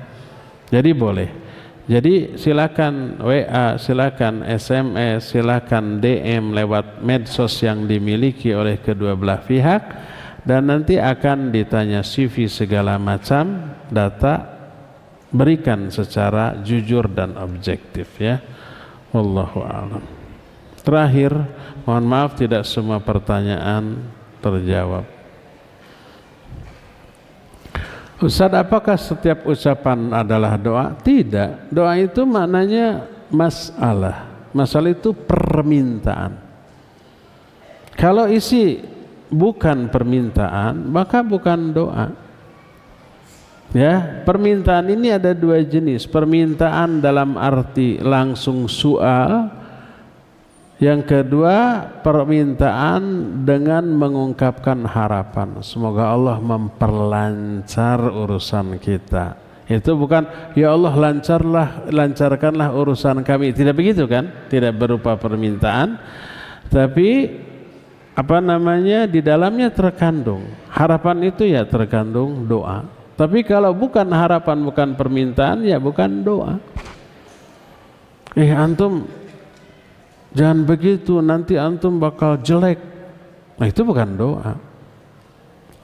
Jadi boleh. Jadi silakan WA, silakan SMS, silakan DM lewat medsos yang dimiliki oleh kedua belah pihak, dan nanti akan ditanya CV segala macam data, berikan secara jujur dan objektif, ya. Wallahu a'lam. Terakhir, mohon maaf tidak semua pertanyaan terjawab. Ustaz, apakah setiap ucapan adalah doa? Tidak. Doa itu maknanya masalah. Masalah itu permintaan. Kalau isi bukan permintaan, maka bukan doa. Ya, permintaan ini ada 2 jenis. Permintaan dalam arti langsung soal. Yang kedua, permintaan dengan mengungkapkan harapan. Semoga Allah memperlancar urusan kita. Itu bukan, ya Allah lancarkanlah urusan kami. Tidak begitu kan? Tidak berupa permintaan. Tapi di dalamnya terkandung. Harapan itu ya terkandung doa. Tapi kalau bukan harapan, bukan permintaan, ya bukan doa. Antum jangan begitu, nanti antum bakal jelek. Nah, itu bukan doa.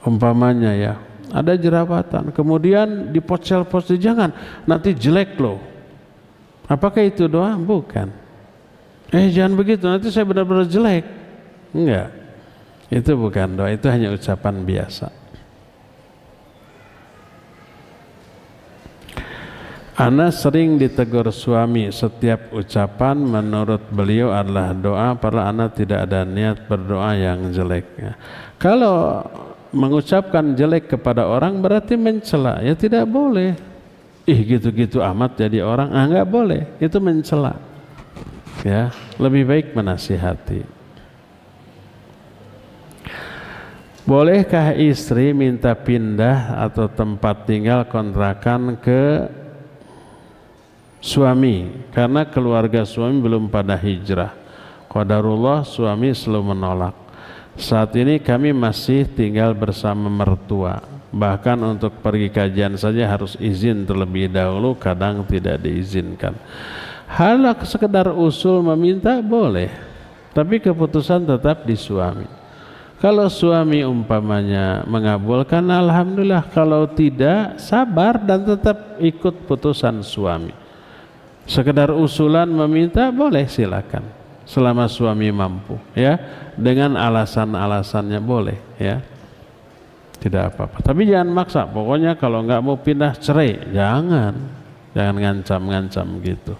Umpamanya ya, ada jerawatan, kemudian dipocel-pocel, jangan, nanti jelek loh. Apakah itu doa? Bukan. Jangan begitu, nanti saya benar-benar jelek. Enggak. Itu bukan doa, itu hanya ucapan biasa. Ana sering ditegur suami, setiap ucapan menurut beliau adalah doa, padahal ana tidak ada niat berdoa yang jelek. Kalau mengucapkan jelek kepada orang berarti mencela, ya tidak boleh. Gitu-gitu amat jadi orang, nggak boleh, itu mencela. Ya, lebih baik menasihati. Bolehkah istri minta pindah atau tempat tinggal kontrakan ke suami karena keluarga suami belum pada hijrah? Qadarullah suami selalu menolak. Saat ini kami masih tinggal bersama mertua. Bahkan untuk pergi kajian saja harus izin terlebih dahulu, kadang tidak diizinkan. Hal sekedar usul meminta boleh, tapi keputusan tetap di suami. Kalau suami umpamanya mengabulkan, alhamdulillah. Kalau tidak, sabar dan tetap ikut putusan suami. Sekedar usulan meminta boleh, silakan selama suami mampu, ya, dengan alasan-alasannya boleh, ya, tidak apa-apa. Tapi jangan maksa, pokoknya kalau nggak mau pindah cerai, jangan ngancam-ngancam gitu.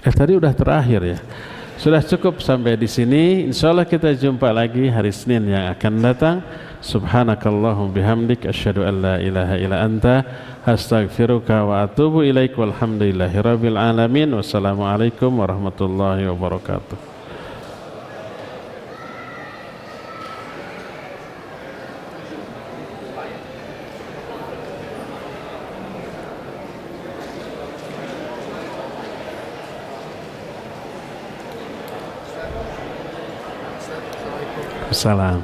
Tadi udah terakhir ya. Sudah cukup sampai di sini. Insyaallah kita jumpa lagi hari Senin yang akan datang. Subhanakallahumma bihamdik asyhadu an la ilaha illa anta astaghfiruka wa atubu ilaik. Walhamdulillahirabbil alamin. Wassalamualaikum warahmatullahi wabarakatuh. Salam.